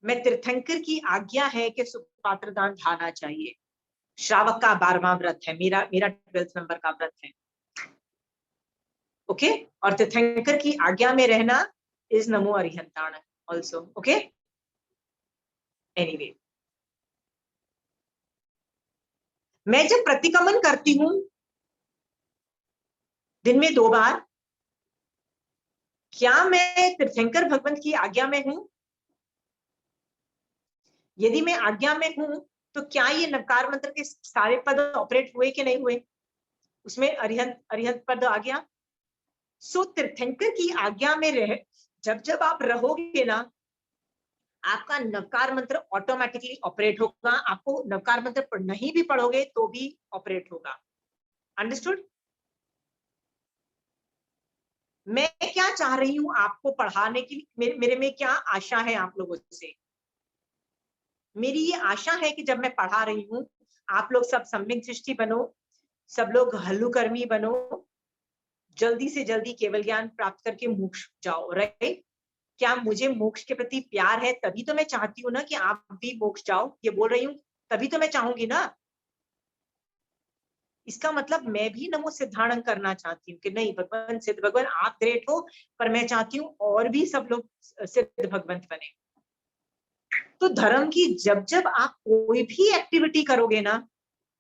मैं तीर्थंकर की आज्ञा है कि सुपात्र दान खाना चाहिए. श्रावक का 12वां व्रत है, मेरा 12th नंबर का व्रत है. ओके? और तीर्थंकर की आज्ञा में रहना is NaMo अरिहंताणं also. Okay? Anyway, मैं जब प्रतिक्रमण करती हूं दिन में 2 बार, क्या मैं तीर्थंकर भगवंत की आज्ञा में हूं? यदि मैं आज्ञा में हूं तो क्या ये नवकार मंत्र के सारे पद ऑपरेट हुए कि नहीं हुए? उसमें अरिहंत अरिहंत पद आ गया। सो तीर्थंकर की आज्ञा में रह जब जब आप रहोगे ना, आपका नवकार मंत्र ऑटोमेटिकली ऑपरेट होगा। आपको नवकार मंत्र नहीं भी पढ़ोगे तो भी ऑपरेट होगा। अंडरस्टूड? मैं क्या चाह रही हूं आपको पढ़ाने की, मेरे में क्या आशा है आप लोगों से? मेरी ये आशा है कि जब मैं पढ़ा रही हूं, आप लोग सब सम्यक दृष्टि बनो, सब लोग हल्लुकर्मी बनो, जल्दी से जल्दी केवल ज्ञान प्राप्त करके मोक्ष जाओ। राइट? क्या मुझे मोक्ष के प्रति प्यार है? तभी तो मैं चाहती हूँ ना कि आप भी मोक्ष जाओ। ये बोल रही हूँ तभी तो मैं चाहूंगी ना। इसका मतलब मैं भी नमो सिद्धाणं करना चाहती हूँ कि नहीं भगवान सिद्ध भगवान आप ग्रेट हो, पर मैं चाहती हूँ और भी सब लोग सिद्ध भगवंत बने। तो धर्म की जब जब आप कोई भी एक्टिविटी करोगे ना,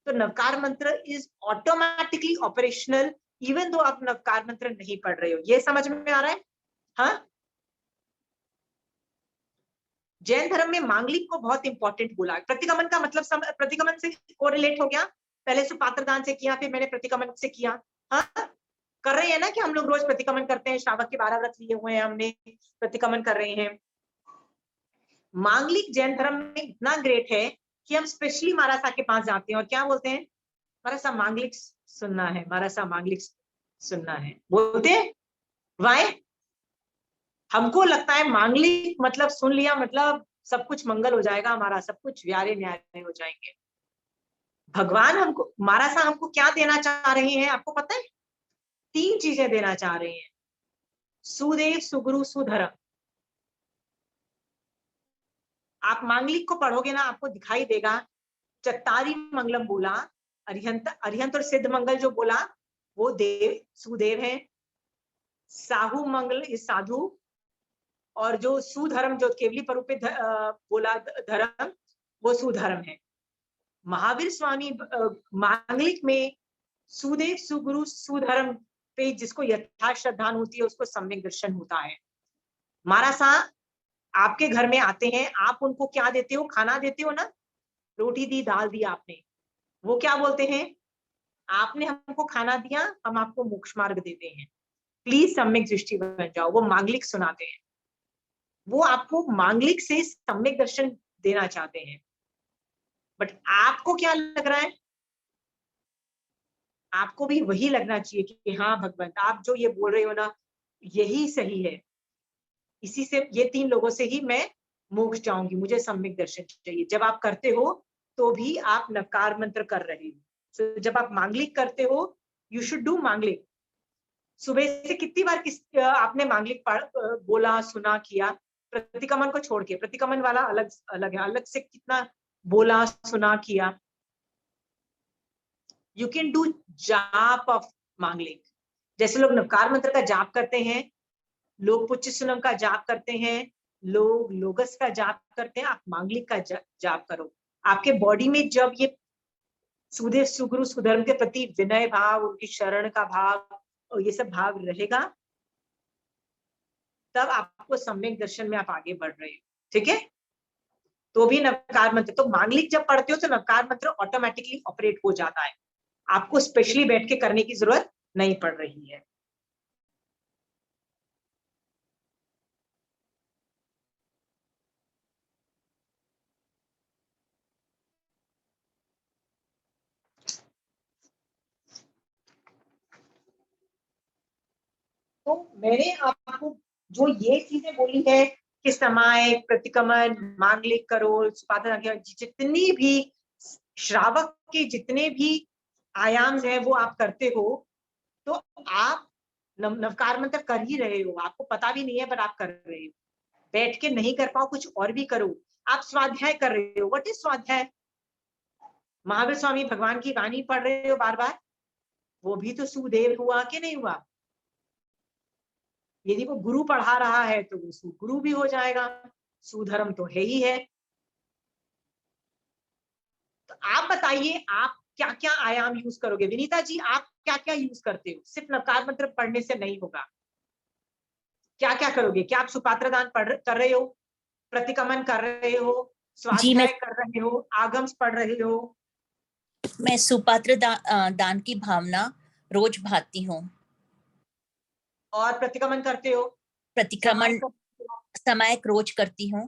तो Navkar Mantra is automatically operational, even though आप नवकार मंत्र नहीं पढ़ रहे हो। ये समझ में आ रहा है? हाँ। जैन धर्म में मांगलिक को बहुत इंपॉर्टेंट बोला। प्रतिगमन का मतलब प्रतिगमन से कोरिलेट हो गया। पहले सुपात्र दान से किया, फिर मैंने प्रतिगमन से किया। हाँ, कर रहे हैं ना कि हम लोग रोज प्रतिगमन करते हैं। श्रावक के 12 व्रत लिए हुए हैं हमने, प्रतिगमन कर रहे हैं। मांगलिक जैन धर्म में इतना ग्रेट है कि हम स्पेशली महाराज साहब के पास जाते हैं और क्या बोलते हैं? महाराज साहब मांगलिक सुनना है, महाराज साहब मांगलिक सुनना है, बोलते हैं। वाई? हमको लगता है मांगलिक मतलब सुन लिया मतलब सब कुछ मंगल हो जाएगा, हमारा सब कुछ व्यारे न्यारे हो जाएंगे। भगवान हमको, महाराज साहब हमको क्या देना चाह रहे हैं आपको पता है? 3 चीजें देना चाह रहे हैं। सुदेव, सुगुरु, सुधर्म। आप मांगलिक को पढ़ोगे ना, आपको दिखाई देगा। चत्तारी मंगलम बोला, अरिहंत अरिहंत और सिद्ध मंगल जो बोला वो देव सुदेव है। साहू मंगल इस साधु, और जो सुधर्म जो केवली परूपे बोला धर्म, वो सुधर्म है। महावीर स्वामी मांगलिक में सुदेव, सुगुरु, सुधर्म पे जिसको यथा श्रद्धानुभूति है उसको सम्यक दर्शन होता है। महाराज साहब आपके घर में आते हैं, आप उनको क्या देते हो? खाना देते हो ना, रोटी दी, दाल दी आपने, वो क्या बोलते हैं? आपने हमको खाना दिया, हम आपको मोक्ष मार्ग देते हैं, प्लीज सम्यक दृष्टि बन जाओ। वो मांगलिक सुनाते हैं, वो आपको मांगलिक से सम्यक दर्शन देना चाहते हैं। बट आपको क्या लग रहा है? आपको भी वही लगना चाहिए कि हाँ भगवंत आप जो ये बोल रहे हो ना, यही सही है। इसी से, ये 3 लोगों से ही मैं मोक्ष जाऊंगी, मुझे सम्यक दर्शन चाहिए। जब आप करते हो तो भी आप नवकार मंत्र कर रहे हो। So, जब आप मांगलिक करते हो, यू शुड डू मांगलिक। सुबह से कितनी बार आपने मांगलिक बोला, सुना, किया? प्रतिगमन को छोड़ के, प्रतिगमन वाला अलग अलग है, अलग से कितना बोला, सुना, किया? यू कैन डू जाप ऑफ मांगलिक। जैसे लोग नवकार मंत्र का जाप करते हैं, लोग पुच्छ सुनम का जाप करते हैं, लोग लोगस का जाप करते हैं, आप मांगलिक का जाप करो। आपके बॉडी में जब ये सुदेव, सुगुरु, सुधर्म के प्रति विनय भाव, उनकी शरण का भाव और ये सब भाव रहेगा, तब आपको सम्यक दर्शन में आप आगे बढ़ रहे हो। ठीक है? तो भी नवकार मंत्र, तो मांगलिक जब पढ़ते हो तो नवकार मंत्र ऑटोमेटिकली ऑपरेट हो जाता है, आपको स्पेशली बैठ के करने की जरूरत नहीं पड़ रही है। तो मैंने आपको जो ये चीजें बोली है कि समय, प्रतिगमन, मांगलिक करो, जितनी भी श्रावक के जितने भी आयाम है वो आप करते हो, तो आप नवकार मंत्र कर ही रहे हो, आपको पता भी नहीं है पर आप कर रहे हो। बैठ के नहीं कर पाओ, कुछ और भी करो। आप स्वाध्याय कर रहे हो। व्हाट इज स्वाध्याय? महावीर स्वामी भगवान की वाणी पढ़ रहे हो बार बार, वो भी तो सुदेव हुआ कि नहीं हुआ? यदि वो गुरु पढ़ा रहा है तो वो सुगुरु भी हो जाएगा, सुधर्म तो है ही है। तो आप बताइए आप क्या क्या आयाम यूज करोगे? विनीता जी आप क्या क्या यूज करते हो? सिर्फ नवकार मंत्र पढ़ने से नहीं होगा, क्या क्या करोगे? क्या आप सुपात्र दान कर रहे हो, प्रतिगमन कर रहे हो, स्वाध्याय कर रहे हो, आगम्स पढ़ रहे हो? मैं सुपात्र दान की भावना रोज भाती हूँ। और प्रतिक्रमण करते हो? प्रतिक्रमण करते हो? सामायिक रोज करती हूँ।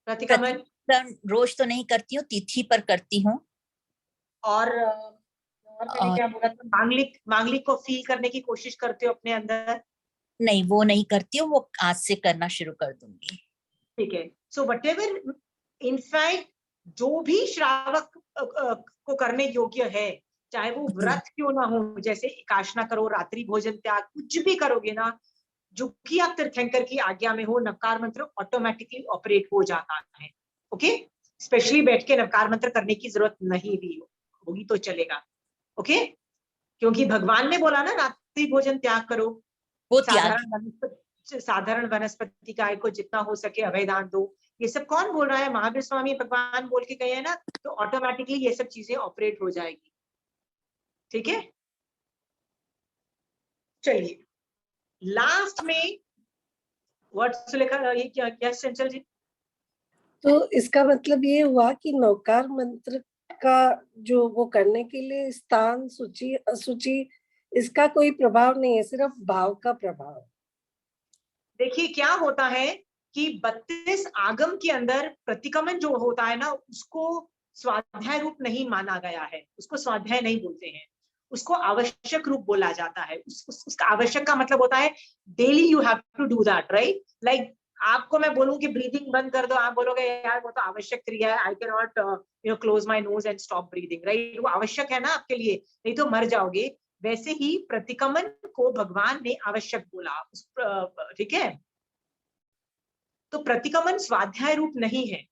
प्रतिक्रमण प्रतिक्रमण रोज तो नहीं करती हूँ, तिथि पर करती हूँ। और मैंने क्या बोला था, मांगलिक को फील करने की कोशिश करते हो अपने अंदर? नहीं, वो नहीं करती हूँ, वो आज से करना शुरू कर दूंगी। ठीक है। सो व्हाटएवर इनफैक्ट जो भी श्रावक को करने योग्य है, चाहे वो व्रत क्यों ना हो, जैसे एकाशना करो, रात्रि भोजन त्याग, कुछ भी करोगे ना, जो कि आप तीर्थंकर की आज्ञा में हो, नवकार मंत्र ऑटोमेटिकली ऑपरेट हो जाता है। ओके, स्पेशली बैठ के नवकार मंत्र करने की जरूरत नहीं भी होगी तो चलेगा। ओके, क्योंकि भगवान ने बोला ना रात्रि भोजन त्याग करो, वो त्याग साधारण वनस्पति काय को जितना हो सके अभय दान दो। ये सब कौन बोल रहा है? महावीर स्वामी भगवान बोल के गए हैं ना, तो ऑटोमेटिकली ये सब चीजें ऑपरेट हो जाएगी। ठीक है, चलिए लास्ट में वर्ड्स लिखा, ये क्या चंचल जी? तो इसका मतलब ये हुआ कि नवकार मंत्र का जो वो करने के लिए स्थान, सूची, असुचि, इसका कोई प्रभाव नहीं है, सिर्फ भाव का प्रभाव। देखिए क्या होता है कि 32 आगम के अंदर प्रतिक्रमण जो होता है ना, उसको स्वाध्याय रूप नहीं माना गया है, उसको स्वाध्याय नहीं बोलते हैं, उसको आवश्यक रूप बोला जाता है। उसका आवश्यक का मतलब होता है daily you have to do that, right? Like आपको मैं बोलूं कि ब्रीदिंग बंद कर दो, आप बोलोगे यार वो तो आवश्यक क्रिया है, I can not close my knows and stop breathing, right? वो आवश्यक है ना आपके लिए, नहीं तो मर जाओगे। वैसे ही प्रतिक्रमण को भगवान ने आवश्यक बोला, ठीक है? तो प्रतिक्रमण स्वाध्याय रूप नहीं है,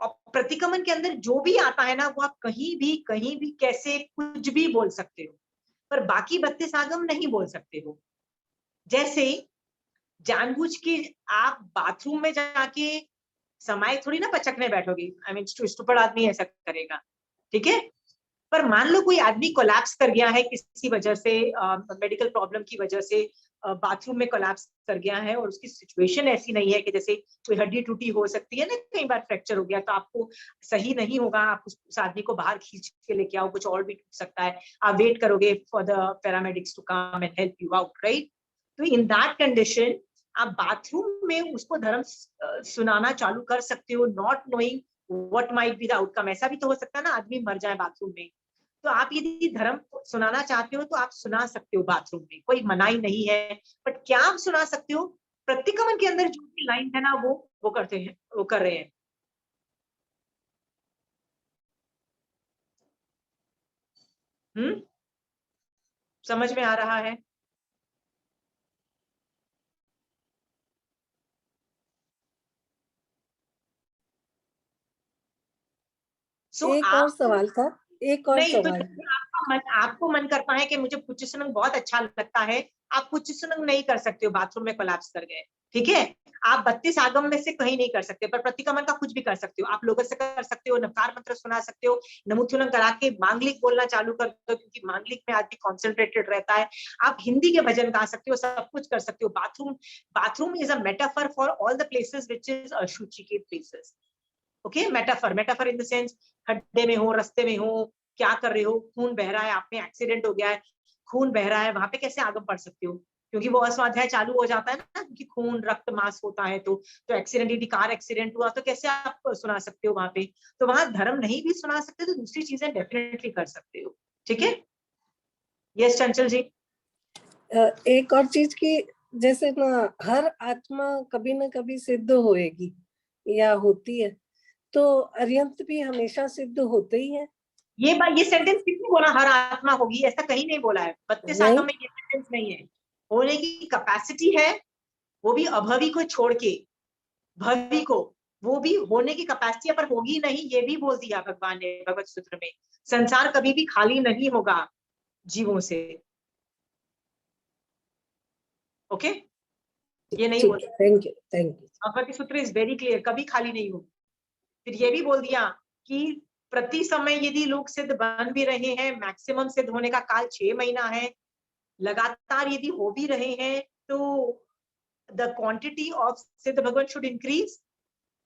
और प्रतिक्रमण के अंदर जो भी आता है ना, वो आप कहीं भी कैसे कुछ भी बोल सकते हो, पर बाकी 32 आगम नहीं बोल सकते हो। जैसे जानबूझ के आप बाथरूम में जाके समय थोड़ी ना पचकने बैठोगे, आई मीन स्टूपिड आदमी ऐसा करेगा, ठीक है? पर मान लो कोई आदमी कोलैप्स कर गया है किसी वजह से, मेडिकल प्रॉब्लम की वजह से बाथरूम में कोलैप्स कर गया है, और उसकी सिचुएशन ऐसी नहीं है कि जैसे कोई हड्डी टूटी हो सकती है ना, कई बार फ्रैक्चर हो गया तो आपको सही नहीं होगा, आप उस आदमी को बाहर खींच के लेके आओ, कुछ और भी टूट सकता है, आप वेट करोगे for the paramedics to come and help you out, right? तो इन दैट कंडीशन आप बाथरूम में उसको धर्म सुनाना चालू कर सकते हो, not knowing what might be the outcome. ऐसा भी तो हो सकता है ना आदमी मर जाए बाथरूम में, तो आप यदि धर्म सुनाना चाहते हो तो आप सुना सकते हो बाथरूम में, कोई मनाही नहीं है। बट क्या आप सुना सकते हो? प्रतिक्रमण के अंदर जो भी लाइन है ना, वो करते हैं, वो कर रहे हैं। समझ में आ रहा है? एक और सवाल था, एक और नहीं, तो सवाल। आपको मन करता है कि मुझे पुच्छसुनंग बहुत अच्छा लगता है, आप पुच्छसुनंग नहीं कर सकते हो, बाथरूम में कोलैप्स कर गए, ठीक है? आप 32 आगम में से कहीं नहीं कर सकते, पर प्रतिक्रमण का कुछ भी कर सकते हो। आप लोगों से कर सकते हो, नवकार मंत्र सुना सकते हो, नमुथुनंग करा के मांगलिक बोलना चालू कर दो, क्योंकि मांगलिक में आदमी कॉन्सेंट्रेटेड रहता है। आप हिंदी के भजन गा सकते हो, सब कुछ कर सकते हो। Bathroom is a metaphor for all the places which is अशुचि के places. Okay, metaphor in the sense, खड्डे में हो, रास्ते में हो, क्या कर रहे हो, खून बह रहा है, आप में एक्सीडेंट हो गया है, खून बह रहा है, वहां पे कैसे आगम पढ़ सकते हो? क्योंकि वो अस्वाध्याय चालू हो जाता है ना, क्योंकि खून रक्त मांस होता है, तो एक्सीडेंट, यदि कार एक्सीडेंट हुआ तो कैसे आप सुना सकते हो वहां पे? तो वहां धर्म नहीं भी सुना सकते तो दूसरी चीजें डेफिनेटली कर सकते हो, ठीक है? यस चंचल जी। एक और चीज की, जैसे ना हर आत्मा कभी ना कभी सिद्ध होएगी या होती है, तो अर्यंत भी हमेशा सिद्ध होते ही है। ये सेंटेंस किसने बोला हर आत्मा होगी? ऐसा कहीं नहीं बोला है, 32 नहीं। आगम में ये सेंटेंस नहीं है। होने की कैपेसिटी है, वो भी अभवी को छोड़ के, भवी को, वो भी होने की कैपेसिटी है, पर होगी नहीं, ये भी बोल दिया भगवान ने भगवत सूत्र में। संसार कभी भी खाली नहीं होगा जीवों से, ओके? ये नहीं बोल, थैंक यू। भगवत सूत्र इज वेरी क्लियर, कभी खाली नहीं होगी। फिर ये भी बोल दिया कि प्रति समय यदि लोग सिद्ध बन भी रहे हैं, मैक्सिमम सिद्ध होने का काल 6 महीना है, लगातार यदि हो भी रहे हैं, तो द क्वांटिटी ऑफ सिद्ध भगवान शुड इंक्रीज।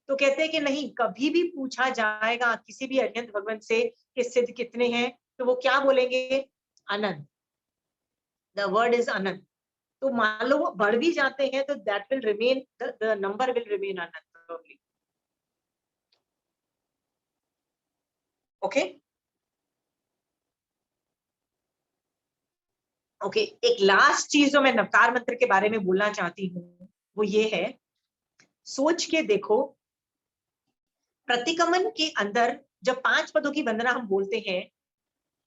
तो कहते हैं कि नहीं, कभी भी पूछा जाएगा किसी भी अरिहंत भगवान से कि सिद्ध कितने हैं, तो वो क्या बोलेंगे? अनंत। द वर्ड इज अनंत, तो मान लो वो बढ़ भी जाते हैं तो that will remain, the number will remain Anant probably. Okay okay, एक लास्ट चीज जो मैं नवकार मंत्र के बारे में बोलना चाहती हूँ वो ये है, सोच के देखो, प्रतिकमन के अंदर जब 5 पदों की वंदना हम बोलते हैं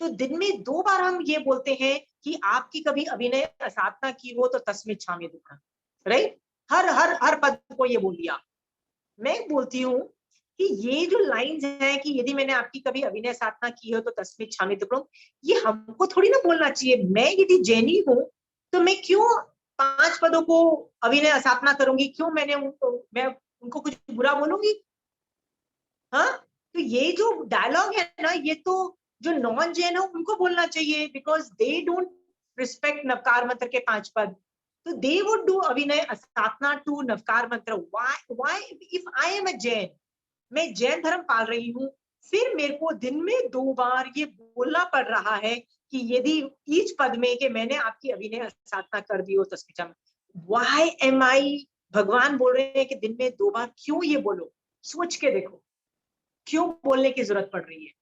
तो दिन में 2 बार हम ये बोलते हैं कि आपकी कभी अभिनय असाधना की हो तो तस्मिच्छामि दुक्कड़म, राइट? हर हर हर पद को ये बोल दिया। मैं बोलती हूँ कि ये जो लाइंस है कि यदि मैंने आपकी कभी अभिनय साधना की हो तो तस्मिच्छामि दुक्कड़म, ये हमको थोड़ी ना बोलना चाहिए। मैं यदि जैनी हूँ तो मैं क्यों 5 पदों को अभिनय असाधना करूंगी? क्यों मैं उनको कुछ बुरा बोलूंगी? हाँ, तो ये जो डायलॉग है ना, ये तो जो नॉन जैन है उनको बोलना चाहिए, because they don't respect Navkar Mantra के 5 पद, तो दे वुड डू अभिनय असाधना टू नवकार मंत्र। Why if I am a Jain, मैं जैन धर्म पाल रही हूँ, फिर मेरे को दिन में 2 बार ये बोलना पड़ रहा है कि यदि ईच पद में कि मैंने आपकी अभिनय साधना कर दी हो तस्मिच्छामि, व्हाई एम आई, भगवान बोल रहे हैं कि दिन में 2 बार क्यों ये बोलो? सोच के देखो क्यों बोलने की जरूरत पड़ रही है?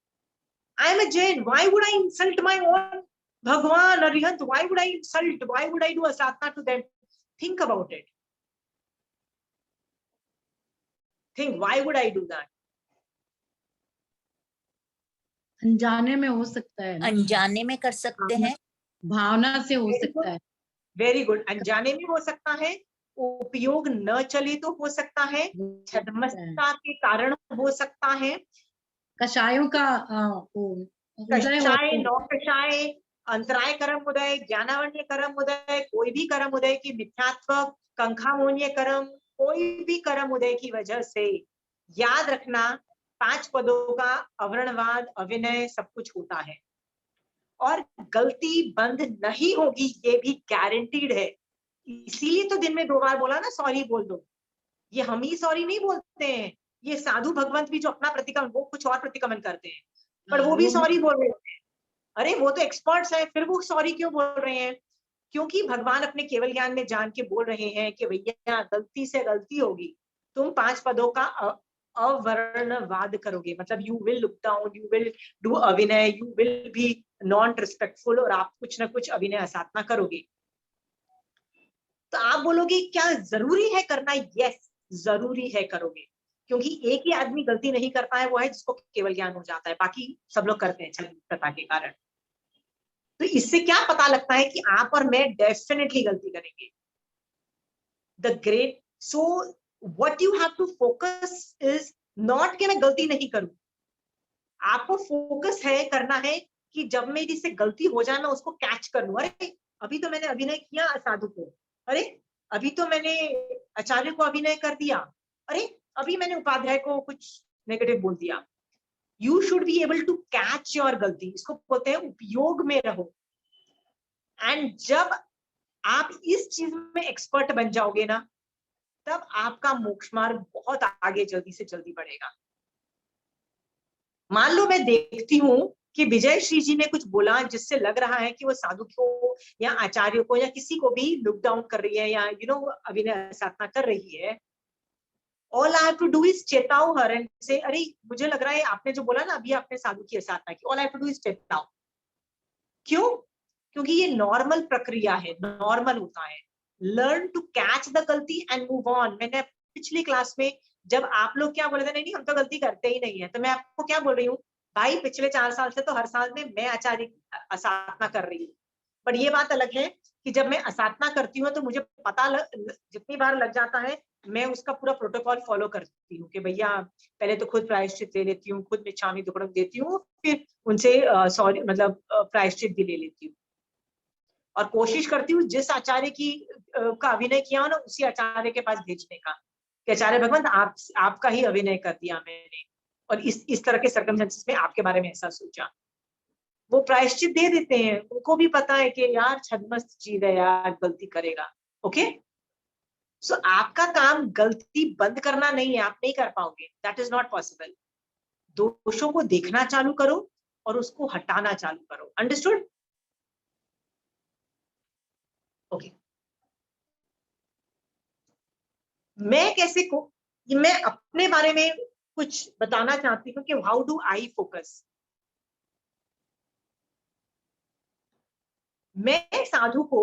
I am a Jain, why would I insult my own Bhagwan Arihant? Why would I insult, why would I do a sadhana to them? Think about it, think why would I do that? अनजाने में हो सकता है ना, अनजाने में कर सकते हैं। भावना से हो सकता है। वेरी गुड, अनजाने में हो सकता है, उपयोग न चले तो हो सकता है, छद्मस्ता के कारण हो सकता है, कषायों का उदय कषाय हो, नौकषाय, अंतराय कर्म उदय, ज्ञानावन्य कर्म उदय, कोई भी कर्म उदय की मिथ्यात्व, कंखामोन्य कर्म, कोई भी कर्म उदय की वजह से, याद रखना 5 पदों का अवर्णवाद अभिनय सब कुछ होता है और गलती बंद नहीं होगी, ये भी गारंटीड है। इसीलिए तो दिन में 2 बार बोला ना, सॉरी बोल दो। ये हम ही सॉरी नहीं बोलते हैं, ये साधु भगवंत भी जो अपना प्रतिक्रमण, वो कुछ और प्रतिक्रमण करते हैं पर वो भी सॉरी बोल रहे हैं। अरे वो तो एक्सपर्ट्स हैं, फिर वो सॉरी क्यों बोल रहे हैं? क्योंकि भगवान अपने केवल ज्ञान में जान के बोल रहे हैं कि भैया गलती से गलती होगी, तुम 5 पदों का अवर्णवाद करोगे, मतलब you will look down, you will do abhinay, you will be non respectful, और आप कुछ ना कुछ अभिनय असाधना करोगे। तो आप बोलोगे क्या जरूरी है करना? यस, जरूरी है, करोगे, क्योंकि एक ही आदमी गलती नहीं करता है, वो है जिसको केवल ज्ञान हो जाता है, बाकी सब लोग करते हैं छलकता के कारण। तो इससे क्या पता लगता है कि आप और मैं डेफिनेटली गलती करेंगे। The great, so what you have to focus is not कि मैं गलती नहीं करूं, आपको फोकस है करना है कि जब मेरी से गलती हो जाए मैं उसको कैच कर लूं। अरे अभी तो मैंने अभिनय किया साधु को, अरे अभी तो मैंने आचार्य को अभिनय कर दिया, अरे अभी मैंने उपाध्याय को कुछ नेगेटिव बोल दिया। You should be able to catch your गलती, इसको बोलते हैं उपयोग में रहो। एंड जब आप इस चीज में एक्सपर्ट बन जाओगे ना, तब आपका मोक्ष मार्ग बहुत आगे जल्दी से जल्दी बढ़ेगा। मान लो मैं देखती हूँ कि विजय श्री जी ने कुछ बोला जिससे लग रहा है कि वो साधु को या आचार्य को या किसी को भी लुक डाउन कर रही है या अभिनय साधना कर रही है, all I have to do is चेताओ हर एंड से, अरे मुझे लग रहा है आपने जो बोला ना अभी आपने साधु की साधना की, all I have to do is चेताओ। क्यों? क्योंकि ये नॉर्मल प्रक्रिया है, नॉर्मल होता है। Learn to catch the galti and move on. मैंने पिछली क्लास में जब आप लोग क्या बोले थे, नहीं हम तो गलती करते ही नहीं है, तो मैं आपको क्या बोल रही हूँ, भाई पिछले 4 साल से तो हर साल में मैं आचार्य असाधना कर रही हूँ, पर ये बात अलग है कि जब मैं असाधना करती हूँ तो मुझे पता जितनी बार लग जाता है, मैं उसका पूरा प्रोटोकॉल फॉलो करती हूँ कि भैया पहले तो खुद प्रायश्चित ले लेती हूँ, खुद मिच्छामि दुक्कडम देती हूँ, फिर उनसे सॉरी मतलब प्रायश्चित भी ले लेती हूँ, और कोशिश करती हूँ जिस आचार्य की का अभिनय किया हो ना, उसी आचार्य के पास भेजने का कि आचार्य भगवंत आपका ही अभिनय कर दिया मैंने, और इस तरह के सर्कमस्टेंसेस में आपके बारे में ऐसा सोचा। वो प्रायश्चित दे देते हैं, उनको भी पता है कि यार छद्मस्त जीव है यार, गलती करेगा। ओके, सो आपका काम गलती बंद करना नहीं है, आप नहीं कर पाओगे, दैट इज नॉट पॉसिबल। दोषों को देखना चालू करो और उसको हटाना चालू करो। अंडरस्टूड? ओके, मैं कैसे को, मैं अपने बारे में कुछ बताना चाहती हूँ कि हाउ डू आई फोकस। मैं साधु को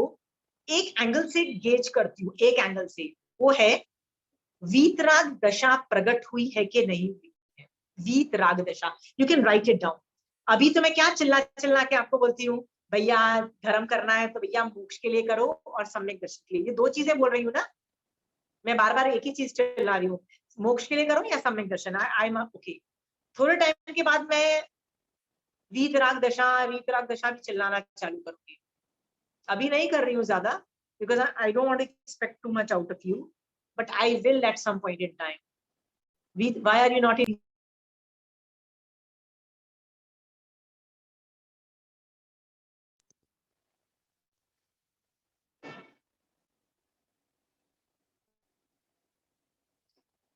एक एंगल से गेज करती हूँ, एक एंगल से, वो है वीतराग दशा प्रकट हुई है कि नहीं हुई है। वीतराग दशा, you can write it down. अभी तो मैं क्या चिल्ला चिल्ला के आपको बोलती हूँ, भैया धर्म करना है तो भैया मोक्ष के लिए करो और सम्यक दर्शन के लिए, ये दो चीजें बोल रही हूँ ना, मैं बार बार एक ही चीज चिल्ला रही हूँ, मोक्ष के लिए करो या सम्यक दर्शन। I am okay. थोड़े टाइम के बाद मैं वीतराग दशा भी चिल्लाना चालू करूंगी। अभी नहीं कर रही हूँ ज्यादा, because I don't want to expect too much out of you, but I will at some point in time. Why are you not in?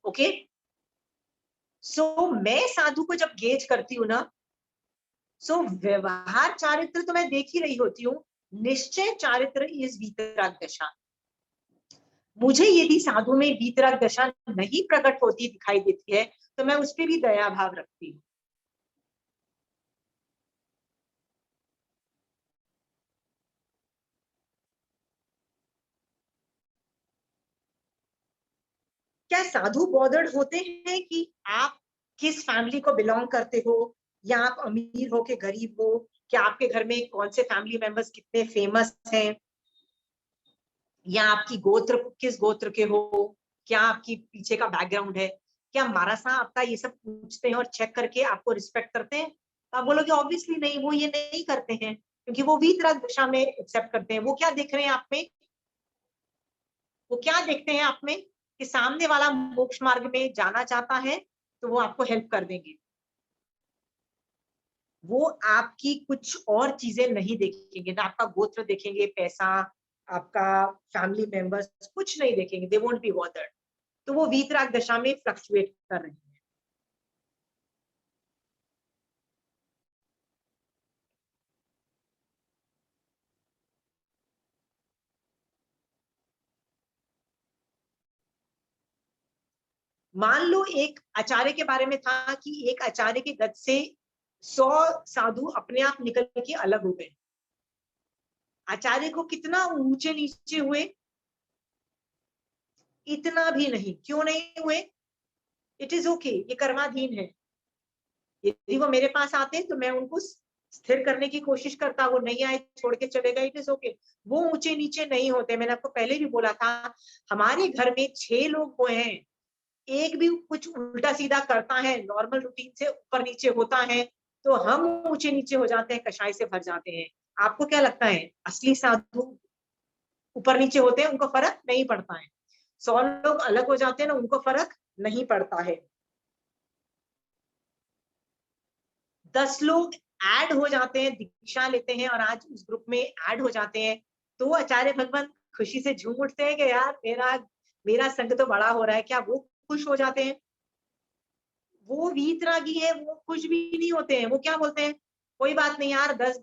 Okay, so मैं साधु को जब गेज करती हूँ ना, सो व्यवहार चारित्र तो मैं देख ही रही होती हूँ, निश्चय चारित्र इज वीतराग दशा। मुझे यदि साधु में वीतराग दशा नहीं प्रकट होती दिखाई देती है तो मैं उस पर भी दया भाव रखती हूँ। क्या साधु बॉदर्ड होते हैं कि आप किस फैमिली को बिलोंग करते हो, या आप अमीर हो के गरीब हो, क्या आपके घर में कौन से फैमिली मेंबर्स कितने फेमस हैं, या आपकी गोत्र किस गोत्र के हो, क्या आपकी पीछे का बैकग्राउंड है, क्या महाराज आपका ये सब पूछते हैं और चेक करके आपको रिस्पेक्ट करते हैं? तो आप बोलोगे ऑब्वियसली नहीं, वो ये नहीं करते हैं, क्योंकि वो वीतराग दशा में एक्सेप्ट करते हैं। वो क्या देख रहे हैं आप में, वो क्या देखते हैं आप में कि सामने वाला मोक्ष मार्ग में जाना चाहता है तो वो आपको हेल्प कर देंगे। वो आपकी कुछ और चीजें नहीं देखेंगे, ना आपका गोत्र देखेंगे, पैसा, आपका फैमिली मेंबर्स, कुछ नहीं देखेंगे, दे वोंट बी बॉदर्ड। तो वो वीतराग दशा में फ्लक्चुएट कर रहे हैं। मान लो एक आचार्य के बारे में था कि एक आचार्य के गद से 100 साधु अपने आप निकल के अलग हो गए। आचार्य को कितना ऊंचे नीचे हुए, इतना भी नहीं। क्यों नहीं हुए? इट इज ओके, ये कर्माधीन है। यदि वो मेरे पास आते तो मैं उनको स्थिर करने की कोशिश करता, वो नहीं आए छोड़ के चले गए, इट इज ओके। वो ऊंचे नीचे नहीं होते। मैंने आपको पहले भी बोला था, हमारे घर में 6 लोग हुए हैं, एक भी कुछ उल्टा सीधा करता है, नॉर्मल रूटीन से ऊपर नीचे होता है, तो हम ऊंचे नीचे हो जाते हैं, कषाय से भर जाते हैं। आपको क्या लगता है असली साधु ऊपर नीचे होते हैं, उनको फर्क नहीं पड़ता है? 100 लोग अलग हो जाते हैं ना, उनको फर्क नहीं पड़ता है। 10 लोग ऐड हो जाते हैं, दीक्षा लेते हैं और आज उस ग्रुप में ऐड हो जाते हैं, तो आचार्य भगवान खुशी से झूम उठते हैं कि यार मेरा मेरा संग तो बड़ा हो रहा है। क्या वो खुश हो जाते हैं? वो वीतरागी है, वो कुछ भी नहीं होते हैं। वो क्या बोलते हैं, कोई बात नहीं यार, 10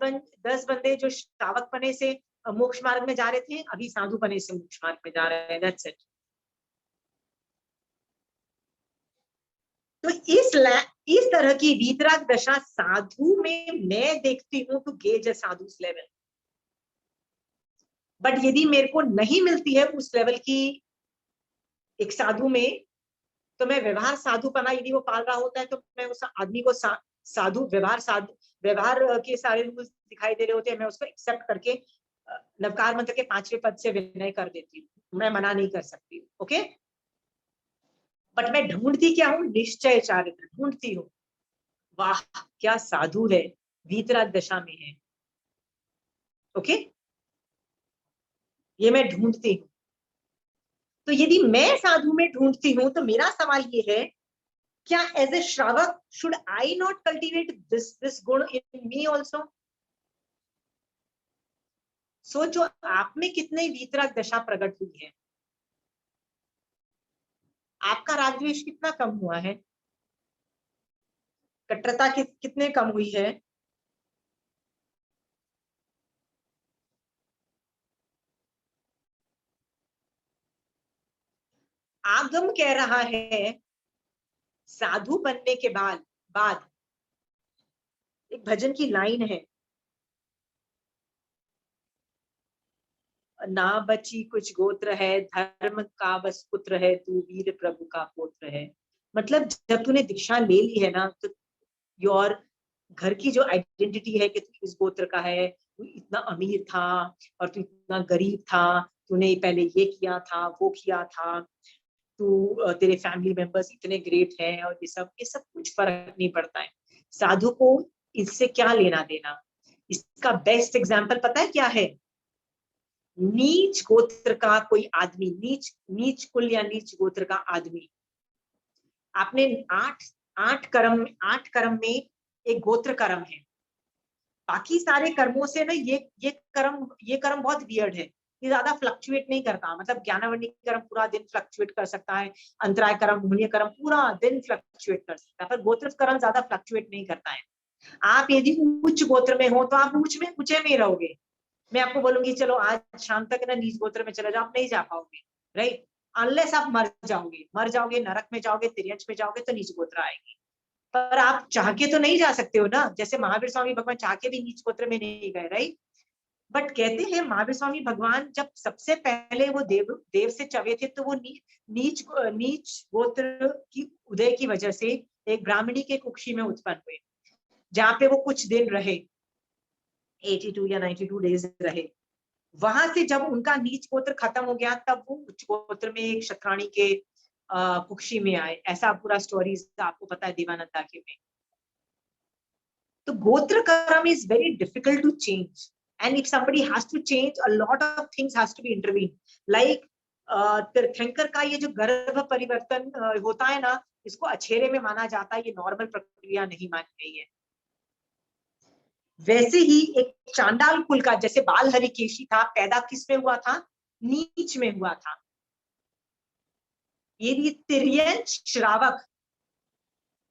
बंदे जो श्रावक पने से मोक्ष मार्ग में जा रहे थे, अभी साधु पने से मोक्ष मार्ग में जा रहे हैं, दैट्स इट। तो इस तरह की वीतराग दशा साधु में मैं देखती हूँ, to gauge a sadhu level. But यदि मेरे को नहीं मिलती है उस लेवल की एक साधु में, तो मैं व्यवहार साधु पना यदि वो पाल रहा होता है तो मैं उस आदमी को साधु व्यवहार के सारे रूल्स दिखाई दे रहे होते हैं, मैं उसको एक्सेप्ट करके नवकार मंत्र के 5वें पद से विनय कर देती हूँ, मैं मना नहीं कर सकती। ओके, बट मैं ढूंढती क्या हूँ? निश्चय चारित्र ढूंढती हूँ। वाह क्या साधु है, वीतराग दशा में है। ओके, ये मैं ढूंढती हूँ। तो यदि मैं साधु में ढूंढती हूँ तो मेरा सवाल ये है, क्या एज ए श्रावक should I not cultivate this गुण इन मी ऑल्सो? सोचो आप में कितने वीतराग दशा प्रकट हुई है, आपका रागद्वेष कितना कम हुआ है, कट्टरता कितने कम हुई है। आगम कह रहा है साधु बनने के बाद एक भजन की लाइन है, ना बची कुछ गोत्र है, धर्म का बस पुत्र है, तू वीर प्रभु का पुत्र है। मतलब जब तूने दीक्षा ले ली है ना, तो योर घर की जो आइडेंटिटी है कि तू इस गोत्र का है, तू इतना अमीर था और तू इतना गरीब था, तूने पहले ये किया था, वो किया था, तू तेरे फैमिली मेंबर्स इतने ग्रेट हैं, और ये सब कुछ फर्क नहीं पड़ता है। साधु को इससे क्या लेना देना। इसका बेस्ट एग्जाम्पल पता है क्या है? नीच गोत्र का कोई आदमी, नीच कुल या नीच गोत्र का आदमी, आपने आठ कर्म में एक गोत्र कर्म है। बाकी सारे कर्मों से ना ये कर्म बहुत वियर्ड है, ये ज्यादा फ्लक्चुएट नहीं करता। मतलब ज्ञानवर्णी कर्म पूरा दिन फ्लक्चुएट कर सकता है, अंतराय कर्म, मूल्य कर्म पूरा दिन फ्लक्चुएट कर सकता है, पर गोत्र कर्म ज्यादा फ्लक्चुएट नहीं करता है। आप यदि उच्च गोत्र में हो तो आप ऊंचे में रहोगे। मैं आपको बोलूंगी चलो आज शाम तक ना नीच गोत्र में चले जाओ, आप नहीं जा पाओगे, राइट? अनलेस आप मर जाओगे, नरक में जाओगे, तिर्यंच में जाओगे, तो नीच गोत्र आएगी। पर आप चाह के तो नहीं जा सकते हो ना, जैसे महावीर स्वामी भगवान चाह के भी नीच गोत्र में नहीं गए, राइट? बट कहते हैं महावीर स्वामी भगवान जब सबसे पहले वो देव से चवे थे, तो वो नीच गोत्र की उदय की वजह से एक ब्राह्मणी के कुक्षी में उत्पन्न हुए, जहाँ पे वो कुछ दिन रहे, 82 या 92 डेज रहे। वहां से जब उनका नीच गोत्र खत्म हो गया, तब वो उच्च गोत्र में एक क्षत्राणी के कुक्षी में आए। ऐसा पूरा स्टोरीज आपको पता है देवानंदा के में। तो gotra karma is very difficult to change, and if somebody has to change, a lot of things has to be intervene. Like तीर्थंकर का ये जो गर्भ परिवर्तन होता है ना, इसको अछेरे में माना जाता है, ये नॉर्मल प्रक्रिया नहीं मानी गई है। वैसे ही एक चांडाल कुल का, जैसे बाल हरिकेशी था, पैदा किस में हुआ था? नीच में हुआ था। ये तिर्यंच श्रावक,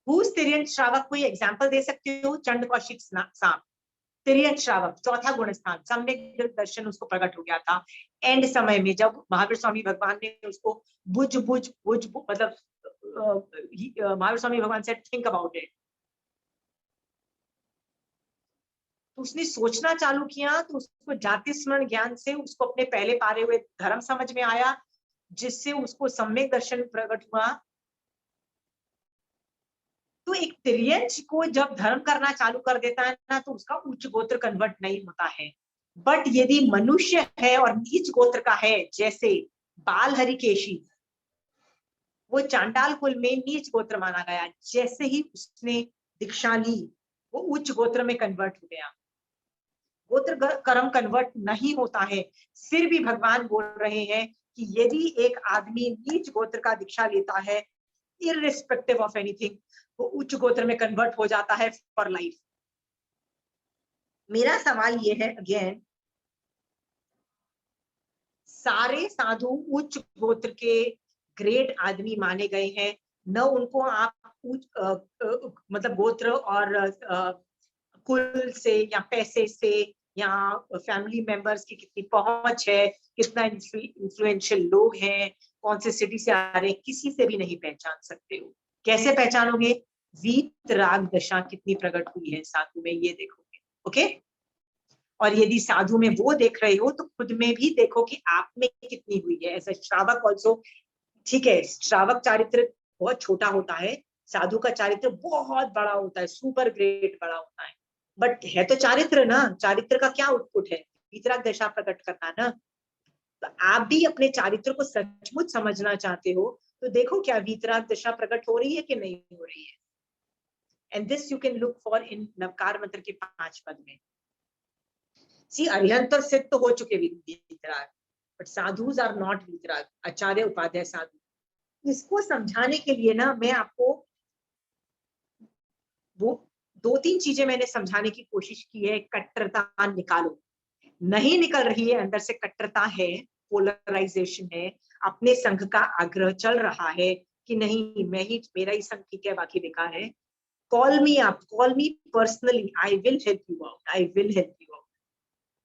तिर्यंच श्रावक कोई एग्जाम्पल दे सकते हो? चंड कौशिक सांप, तिर्यंच श्रावक, चौथा गुणस्थान, सम्यक दर्शन उसको प्रकट हो गया था एंड समय में, जब महावीर स्वामी भगवान ने उसको बुझ मतलब महावीर स्वामी भगवान से थिंक अबाउट इट, तो उसने सोचना चालू किया, तो उसको जाति स्मरण ज्ञान से उसको अपने पहले पारे हुए धर्म समझ में आया, जिससे उसको सम्यक दर्शन प्रकट हुआ। तो एक तिर्यंच को जब धर्म करना चालू कर देता है ना, तो उसका उच्च गोत्र कन्वर्ट नहीं होता है। बट यदि मनुष्य है और नीच गोत्र का है, जैसे बाल हरिकेशी, वो चांडाल कुल में नीच गोत्र माना गया, जैसे ही उसने दीक्षा ली वो उच्च गोत्र में कन्वर्ट हो गया। गोत्र कर्म कन्वर्ट नहीं होता है, फिर भी भगवान बोल रहे हैं कि यदि एक आदमी नीच गोत्र का दीक्षा लेता है, इररिस्पेक्टिव ऑफ एनीथिंग, वो उच्च गोत्र में कन्वर्ट हो जाता है फॉर लाइफ। मेरा सवाल ये है अगेन, सारे साधु उच्च गोत्र के ग्रेट आदमी माने गए हैं, न उनको आप मतलब गोत्र और कुल से या पैसे से या फैमिली मेंबर्स की कितनी पहुंच है, कितना इन्फ्लुएंशियल लोग हैं, कौन से सिटी से आ रहे हैं, किसी से भी नहीं पहचान सकते हो। कैसे पहचानोगे? वीतराग दशा कितनी प्रकट हुई है साधु में, ये देखोगे। ओके, और यदि साधु में वो देख रहे हो, तो खुद में भी देखो कि आप में कितनी हुई है। ऐसा श्रावक ऑल्सो, ठीक है, श्रावक चारित्र बहुत छोटा होता है, साधु का चारित्र बहुत बड़ा होता है, सुपर ग्रेट बड़ा होता है। बट है तो चारित्र ना, चारित्र का क्या आउटपुट है? वीतराग दशा प्रकट करना ना। तो आप भी अपने चारित्र को सचमुच समझना चाहते हो, तो देखो क्या वीतराग दशा प्रकट हो रही है कि नहीं हो रही है। And this you can look for in Navkar Mantra के 5 पद में। सी अरिहंत और सिद्ध तो हो चुके वीतराग, बट साधुज आर नॉट वीतराग। आचार्य उपाध्याय साधु, इसको समझाने के लिए ना मैं आपको वो 2-3 चीजें मैंने समझाने की कोशिश की है। कट्टरता निकालो, नहीं निकल रही है, अंदर से कट्टरता है, पोलराइजेशन है, अपने संघ का आग्रह चल रहा है कि नहीं मेरा ही संघ ठीक है, बाकी बेकार है। Call me up, call me personally, I will help you out, I will help you out.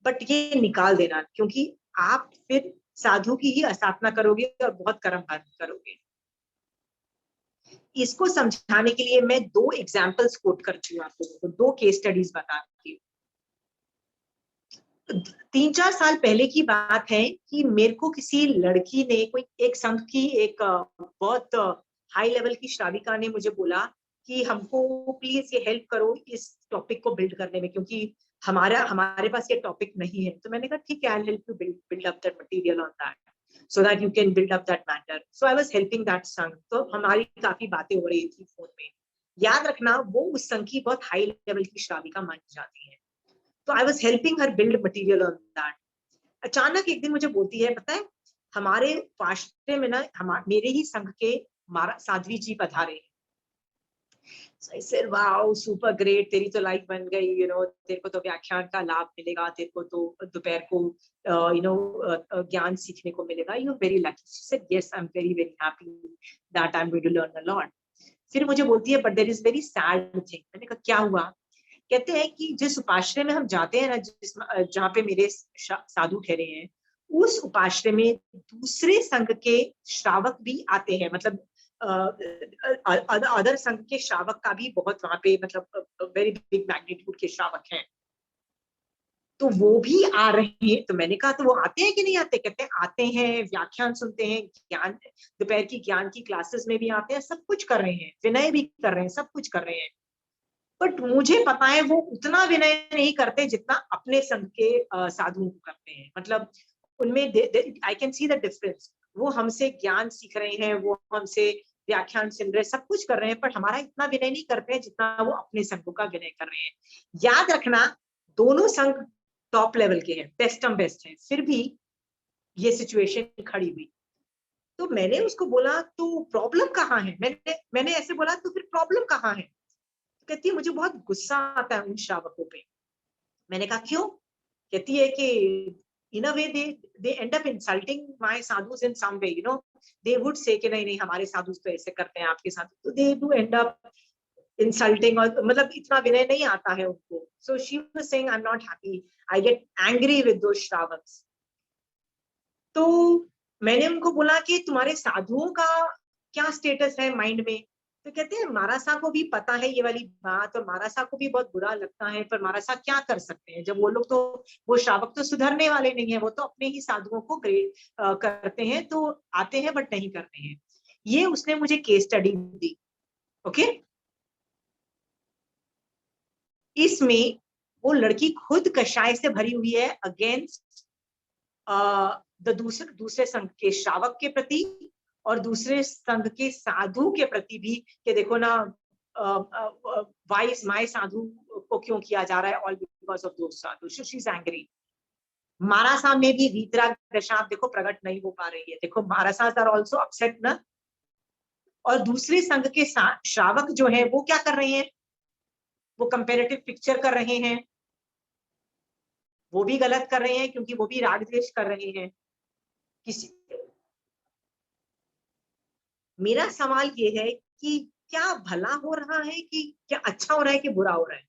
But ये निकाल देना, क्योंकि आप फिर साधु की ही आराधना करोगे और बहुत कर्म करोगे। इसको समझाने के लिए मैं 2 एग्जाम्पल्स कोट करती हूँ आप लोगों को, 2 केस स्टडीज बताती हूँ। 3-4 साल पहले की बात है कि मेरे को किसी लड़की ने, कोई एक संघ की एक बहुत हाई लेवल की श्राविका ने मुझे बोला कि हमको प्लीज ये हेल्प करो इस टॉपिक को बिल्ड करने में, क्योंकि हमारे पास ये टॉपिक नहीं है। तो मैंने कहा ठीक है, I help you build up that material on that so that you can build up that matter. So I was helping that संघ। तो हमारी काफी बातें हो रही थी फोन में। याद रखना, वो उस संघ की बहुत हाई लेवल की श्राविका मानी जाती है। तो I was helping her build material on that. अचानक एक दिन मुझे बोलती है, पता है हमारे पाश्चे में ना मेरे ही संघ के साध्वी जी पधारे हैं। So I said, wow, super great, तेरी तो लाइफ बन गई, तेरे को तो व्याख्यान का लाभ मिलेगा, तेरे को तो दोपहर को ज्ञान सीखने को मिलेगा, you very lucky. She said, yes, I'm very very happy that I'm going to learn a lot. फिर मुझे बोलती है, but there is very sad thing। मैंने कहा क्या हुआ? कहते हैं कि जिस उपाश्रय में हम जाते हैं ना, जहाँ पे मेरे साधु ठहरे हैं, उस उपाश्रय में दूसरे संघ के श्रावक भी आते हैं। मतलब अदर संघ के श्रावक का भी बहुत वहां पे, मतलब वेरी बिग मैग्नीट्यूड के श्रावक हैं, तो वो भी आ रहे हैं। तो मैंने कहा तो वो आते हैं कि नहीं आते? कहते हैं आते हैं, व्याख्यान सुनते हैं, ज्ञान दोपहर की ज्ञान की क्लासेस में भी आते हैं, सब कुछ कर रहे हैं, विनय भी कर रहे हैं, सब कुछ कर रहे हैं। बट मुझे पता है वो उतना विनय नहीं करते जितना अपने संघ के साधुओं को करते हैं। मतलब उनमें I can see the difference. वो हमसे ज्ञान सीख रहे हैं, वो हमसे व्याख्यान सुन रहे हैं, सब कुछ कर रहे हैं, पर हमारा इतना विनय नहीं करते हैं जितना वो अपने संघों का विनय कर रहे हैं। याद रखना, दोनों संघ टॉप लेवल के हैं, बेस्ट बेस्ट हैं, फिर भी ये सिचुएशन खड़ी हुई। तो मैंने उसको बोला तो प्रॉब्लम कहाँ है? मैंने ऐसे बोला तो फिर प्रॉब्लम कहाँ है? कहती है मुझे बहुत गुस्सा आता है उन श्रावकों पे। मैंने कहा क्यों? कहती है कि in a way they end up insulting my sadhus in some way, they would say कि नहीं नहीं हमारे साधु तो ऐसे करते हैं, आपके साधु तो they do end up insulting, और मतलब इतना विनय नहीं आता है उनको। So she was saying I am not happy, I get angry with those shravaks. तो मैंने उनको बोला कि तुम्हारे साधुओं का क्या स्टेटस है माइंड में? तो कहते हैं महारासा को भी पता है ये वाली बात, और महारासा को भी बहुत बुरा लगता है, पर महारासा क्या कर सकते हैं, जब वो लोग तो, वो श्रावक तो सुधरने वाले नहीं है, वो तो अपने ही साधुओं को ग्रेड करते हैं, तो आते हैं बट नहीं करते हैं। ये उसने मुझे केस स्टडी दी। ओके, इसमें वो लड़की खुद कषाय से भरी हुई है अगेंस्ट दूसरे संघ के श्रावक के प्रति और दूसरे संघ के साधु के प्रति भी, कि देखो ना वाइस माय साधु को क्यों किया जा रहा है, all because of those sadhu. She is angry. महारासा में भी वीतराग दशा देखो प्रकट नहीं हो पा रही है। देखो महारासास आर आल्सो अपसेट ना। और दूसरे संघ के श्रावक जो है वो क्या कर रहे हैं? वो कंपैरेटिव पिक्चर कर रहे हैं, वो भी गलत कर रहे हैं, क्योंकि वो भी राग द्वेष कर रहे हैं। किसी मेरा सवाल ये है कि क्या भला हो रहा है, कि क्या अच्छा हो रहा है, कि बुरा हो रहा है?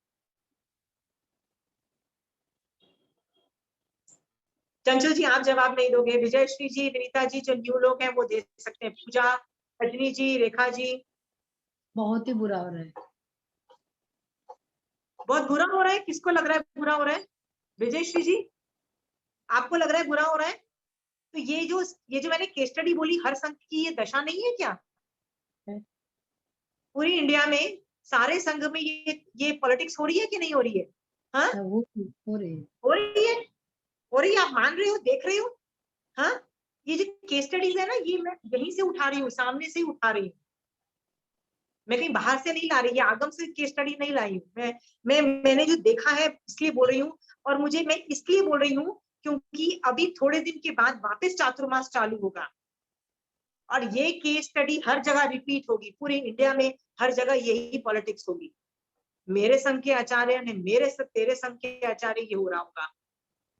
चंचल जी आप जवाब नहीं दोगे। विजय श्री जी, विनीता जी जो न्यू लोग हैं वो दे सकते हैं। पूजा, रजनी जी, रेखा जी। बहुत ही बुरा हो रहा है। बहुत बुरा हो रहा है? किसको लग रहा है बुरा हो रहा है? विजय श्री जी आपको लग रहा है बुरा हो रहा है? तो ये जो मैंने केस स्टडी बोली, हर संघ की ये दशा नहीं है क्या? पूरी इंडिया में सारे संघ में ये पॉलिटिक्स हो रही है कि नहीं हो रही है? हाँ, वो हो रही है, हो रही है, हो रही है। आप मान रहे हो, देख रहे हो? हाँ, ये जो केस स्टडीज है ना, ये मैं यहीं से उठा रही हूँ, सामने से ही उठा रही हूँ। मैं कहीं बाहर से नहीं ला रही, ये आगम से केस स्टडी नहीं लाई हूँ। मैंने जो देखा है इसलिए बोल रही हूँ। और मैं इसलिए बोल रही हूँ क्योंकि अभी थोड़े दिन के बाद वापस चातुर्मास चालू होगा, और ये केस स्टडी हर जगह रिपीट होगी, पूरे इंडिया में हर जगह यही पॉलिटिक्स होगी। मेरे संघ के आचार्य ने तेरे संघ के आचार्य, ये हो रहा होगा।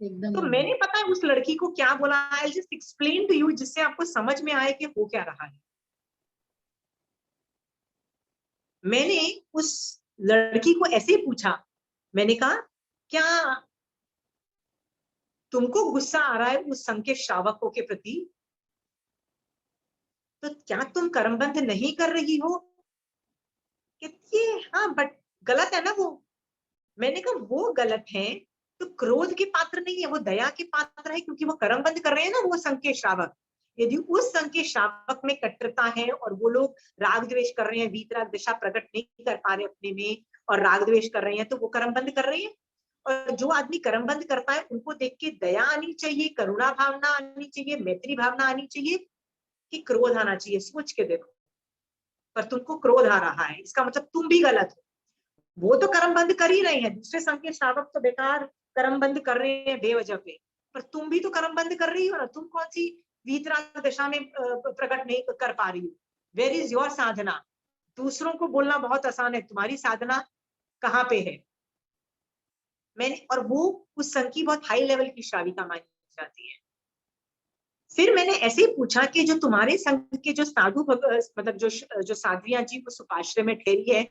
एकदम। तो मैंने पता है उस लड़की को क्या बोला, I just explain to you, जिससे आपको समझ में आए कि हो क्या रहा है। मैंने उस लड़की को ऐसे पूछा, मैंने कहा क्या तुमको गुस्सा आ रहा है उस संघ के श्रावकों के प्रति, तो क्या तुम कर्मबंध नहीं कर रही हो? कहती है हाँ बट गलत है ना वो। मैंने कहा वो गलत है तो क्रोध के पात्र नहीं है, वो दया के पात्र है, क्योंकि वो कर्मबंध कर रहे हैं ना वो संघ के श्रावक। यदि उस संघ के श्रावक में कट्टरता है और वो लोग राग द्वेष कर रहे हैं, वीतराग दशा प्रकट नहीं कर पा रहे अपने में और राग द्वेष कर रहे हैं, तो वो कर्मबंध कर रहे हैं। और जो आदमी कर्मबंध करता है उनको देख के दया आनी चाहिए, करुणा भावना आनी चाहिए, मैत्री भावना आनी चाहिए, कि क्रोध आना चाहिए? सोच के देखो। पर तुमको क्रोध आ रहा है, इसका मतलब तुम भी गलत हो। वो तो कर्म बंद कर ही रहे हैं, दूसरे संघ के श्रावक तो बेकार कर्म बंद कर रहे हैं बेवजह पे, पर तुम भी तो कर्म बंद कर रही हो ना। तुम कौन सी वीतराग दशा में प्रकट नहीं कर पा रही हो? वेयर इज योर साधना? दूसरों को बोलना बहुत आसान है, तुम्हारी साधना कहाँ पे है? मैंने, और वो उस संघ की बहुत हाई लेवल की श्राविका मानी जाती है। फिर मैंने ऐसे ही पूछा कि जो तुम्हारे संघ के जो साधु मतलब जो साध्वियां जी वो सुपाश्रय में ठहरी है,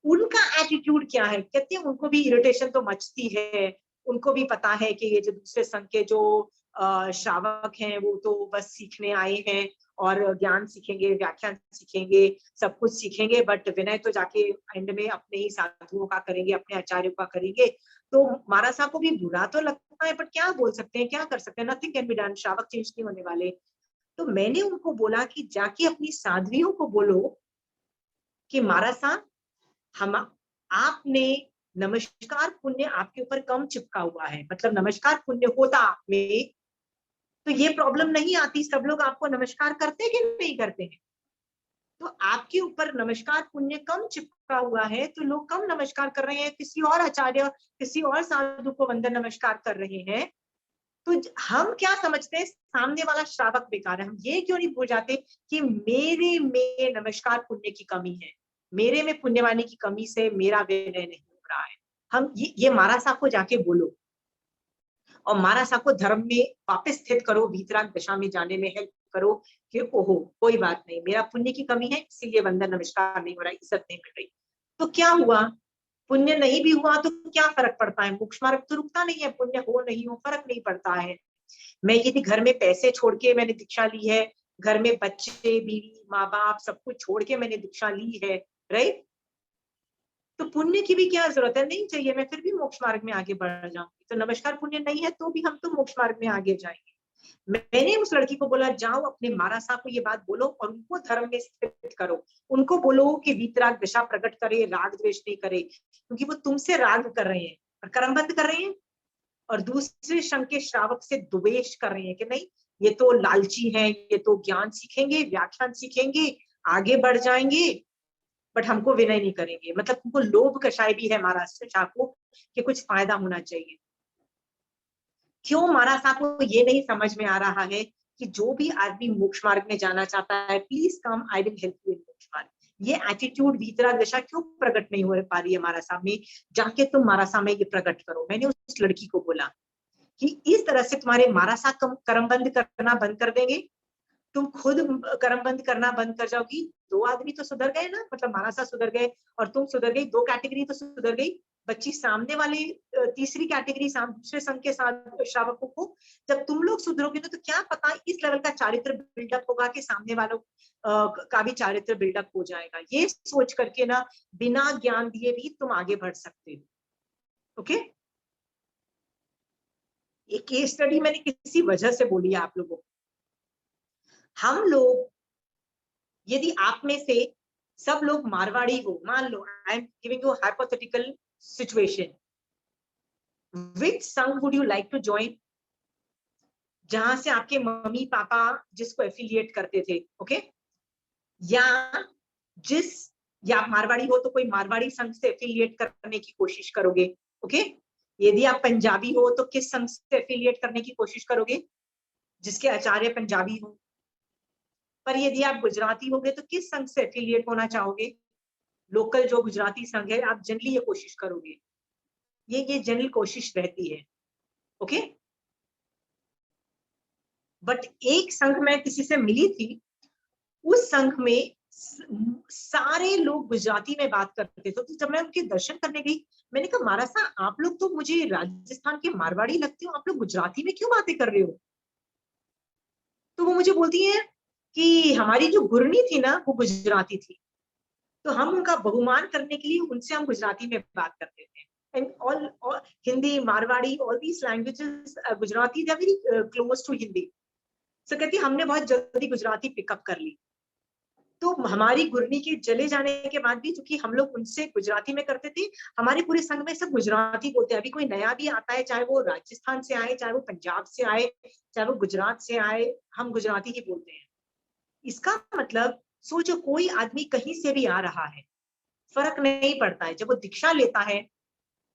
उनका एटीट्यूड क्या है? कहते हैं उनको भी इरिटेशन तो मचती है, उनको भी पता है कि ये जो दूसरे संघ के जो श्रावक हैं वो तो बस सीखने आए हैं और ज्ञान सीखेंगे, व्याख्यान सीखेंगे, सब कुछ सीखेंगे, बट विनय तो जाके एंड में अपने ही साधुओं का करेंगे, अपने आचार्यों का करेंगे। तो महाराज साहब को भी बुरा तो लगता है, पर क्या बोल सकते हैं, क्या कर सकते हैं? नथिंग कैन बी डन, श्रावक चेंज नहीं होने वाले। तो मैंने उनको बोला कि जाके अपनी साध्वियों को बोलो कि महाराज साहब, हम आपने नमस्कार पुण्य आपके ऊपर कम चिपका हुआ है, मतलब नमस्कार पुण्य होता आप में तो ये प्रॉब्लम नहीं आती, सब लोग आपको नमस्कार करते कि नहीं करते हैं। तो आपके ऊपर नमस्कार पुण्य कम चिपका हुआ है, तो लोग कम नमस्कार कर रहे हैं, किसी और आचार्य किसी और साधु को वंदन नमस्कार कर रहे हैं। तो हम क्या समझते हैं, सामने वाला श्रावक बेकार है। हम ये क्यों नहीं भूल जाते कि मेरे में नमस्कार पुण्य की कमी है, मेरे में पुण्यवानी की कमी से मेरा विनय नहीं हो रहा है। हम ये महाराज साहब को जाके बोलो और महाराज साहब को धर्म में वापस स्थित करो, वीतराग दशा में जाने में हेल्प करो कि ओहो कोई बात नहीं, मेरा पुण्य की कमी है इसीलिए वंदन नमस्कार नहीं हो रहा, इज्जत नहीं मिल रही। तो क्या हुआ? पुण्य नहीं भी हुआ तो क्या फर्क पड़ता है? मोक्ष मार्ग तो रुकता नहीं है, पुण्य हो नहीं हो फर्क नहीं पड़ता है। मैं यदि घर में पैसे छोड़ के मैंने दीक्षा ली है, घर में बच्चे बीवी माँ बाप सब कुछ छोड़ के मैंने दीक्षा ली है, राइट, तो पुण्य की भी क्या जरूरत है? नहीं चाहिए, मैं फिर भी मोक्ष मार्ग में आगे बढ़ जाऊंगी। तो नमस्कार पुण्य नहीं है तो भी हम तो मोक्ष मार्ग में आगे जाएंगे। मैंने उस लड़की को बोला जाओ अपने महाराज साहब को ये बात बोलो और उनको धर्म में स्थित करो, उनको बोलो कि वीतराग दशा प्रकट करे, राग द्वेष नहीं करे, क्योंकि वो तुमसे राग कर रहे हैं और कर्मबंध कर रहे हैं और दूसरे संघ के श्रावक से द्वेष कर रहे हैं कि नहीं ये तो लालची है, ये तो ज्ञान सीखेंगे, व्याख्यान सीखेंगे, आगे बढ़ जाएंगे, बट हमको विनय नहीं करेंगे। मतलब उनको लोभ कषाय भी है महाराज साहब को कि कुछ फायदा होना चाहिए। क्यों महाराज साहब को ये नहीं समझ में आ रहा है कि जो भी आदमी मोक्ष मार्ग में जाना चाहता है, please come, I will help you in moksha मार्ग। ये एटीट्यूड वीतराग दशा क्यों प्रकट नहीं हो पा रही है महाराज साहब में? जाके तुम महाराज साहब में ये प्रकट करो। मैंने उस लड़की को बोला कि इस तरह से तुम्हारे महाराज साहब कर्मबंद करना बंद कर देंगे, तुम खुद कर्मबंद करना बंद कर जाओगी, दो आदमी तो सुधर गए ना, मतलब महाराज साहब सुधर गए और तुम सुधर गई, दो कैटेगरी तो सुधर गई। बच्ची सामने वाली तीसरी कैटेगरी दूसरे संघ के साथ श्रावकों को जब तुम लोग सुधरोगे तो क्या पता इस लेवल का चारित्र बिल्डअप होगा कि सामने वालों का भी चारित्र बिल्डअप हो जाएगा। ये सोच करके ना बिना ज्ञान दिए भी तुम आगे बढ़ सकते हो। ओके, ये केस स्टडी मैंने किसी वजह से बोली है आप लोगों को। हम लोग यदि आप में से सब लोग मारवाड़ी हो, मान लो I am giving you hypothetical situation, which sangh would you like to join? जहां से आपके मम्मी पापा जिसको एफिलिएट करते थे, ओके, या आप मारवाड़ी हो तो कोई मारवाड़ी संघ से एफिलिएट करने की कोशिश करोगे, ओके। यदि आप पंजाबी हो तो किस संघ से एफिलिएट करने की कोशिश करोगे? जिसके आचार्य पंजाबी हो। पर यदि आप गुजराती होगे तो किस संघ से एफिलिएट होना चाहोगे? लोकल जो गुजराती संघ है, आप जनरली ये कोशिश करोगे, ये जनरल कोशिश रहती है, ओके। बट एक संघ में किसी से मिली थी, उस संघ में सारे लोग गुजराती में बात करते थे। तो जब मैं उनके दर्शन करने गई, मैंने कहा महाराज साहब आप लोग तो मुझे राजस्थान के मारवाड़ी लगते हो, आप लोग गुजराती में क्यों बातें कर रहे हो? तो वो मुझे बोलती है कि हमारी जो गुरनी थी ना वो गुजराती थी, तो हम उनका बहुमान करने के लिए उनसे हम गुजराती में बात करते थे। And all Hindi, Marwari, all these languages, Gujarati they are very close to Hindi. So कहती हमने बहुत जल्दी गुजराती पिकअप कर ली। तो हमारी गुरनी के चले जाने के बाद भी, चूंकि हम लोग उनसे गुजराती में करते थे, हमारे पूरे संघ में सब गुजराती बोलते हैं। अभी कोई नया भी आता है, चाहे वो राजस्थान से आए, चाहे वो पंजाब से आए, चाहे वो गुजरात से आए, हम गुजराती ही बोलते हैं। इसका मतलब सोचो, कोई आदमी कहीं से भी आ रहा है, फर्क नहीं पड़ता है। जब वो दीक्षा लेता है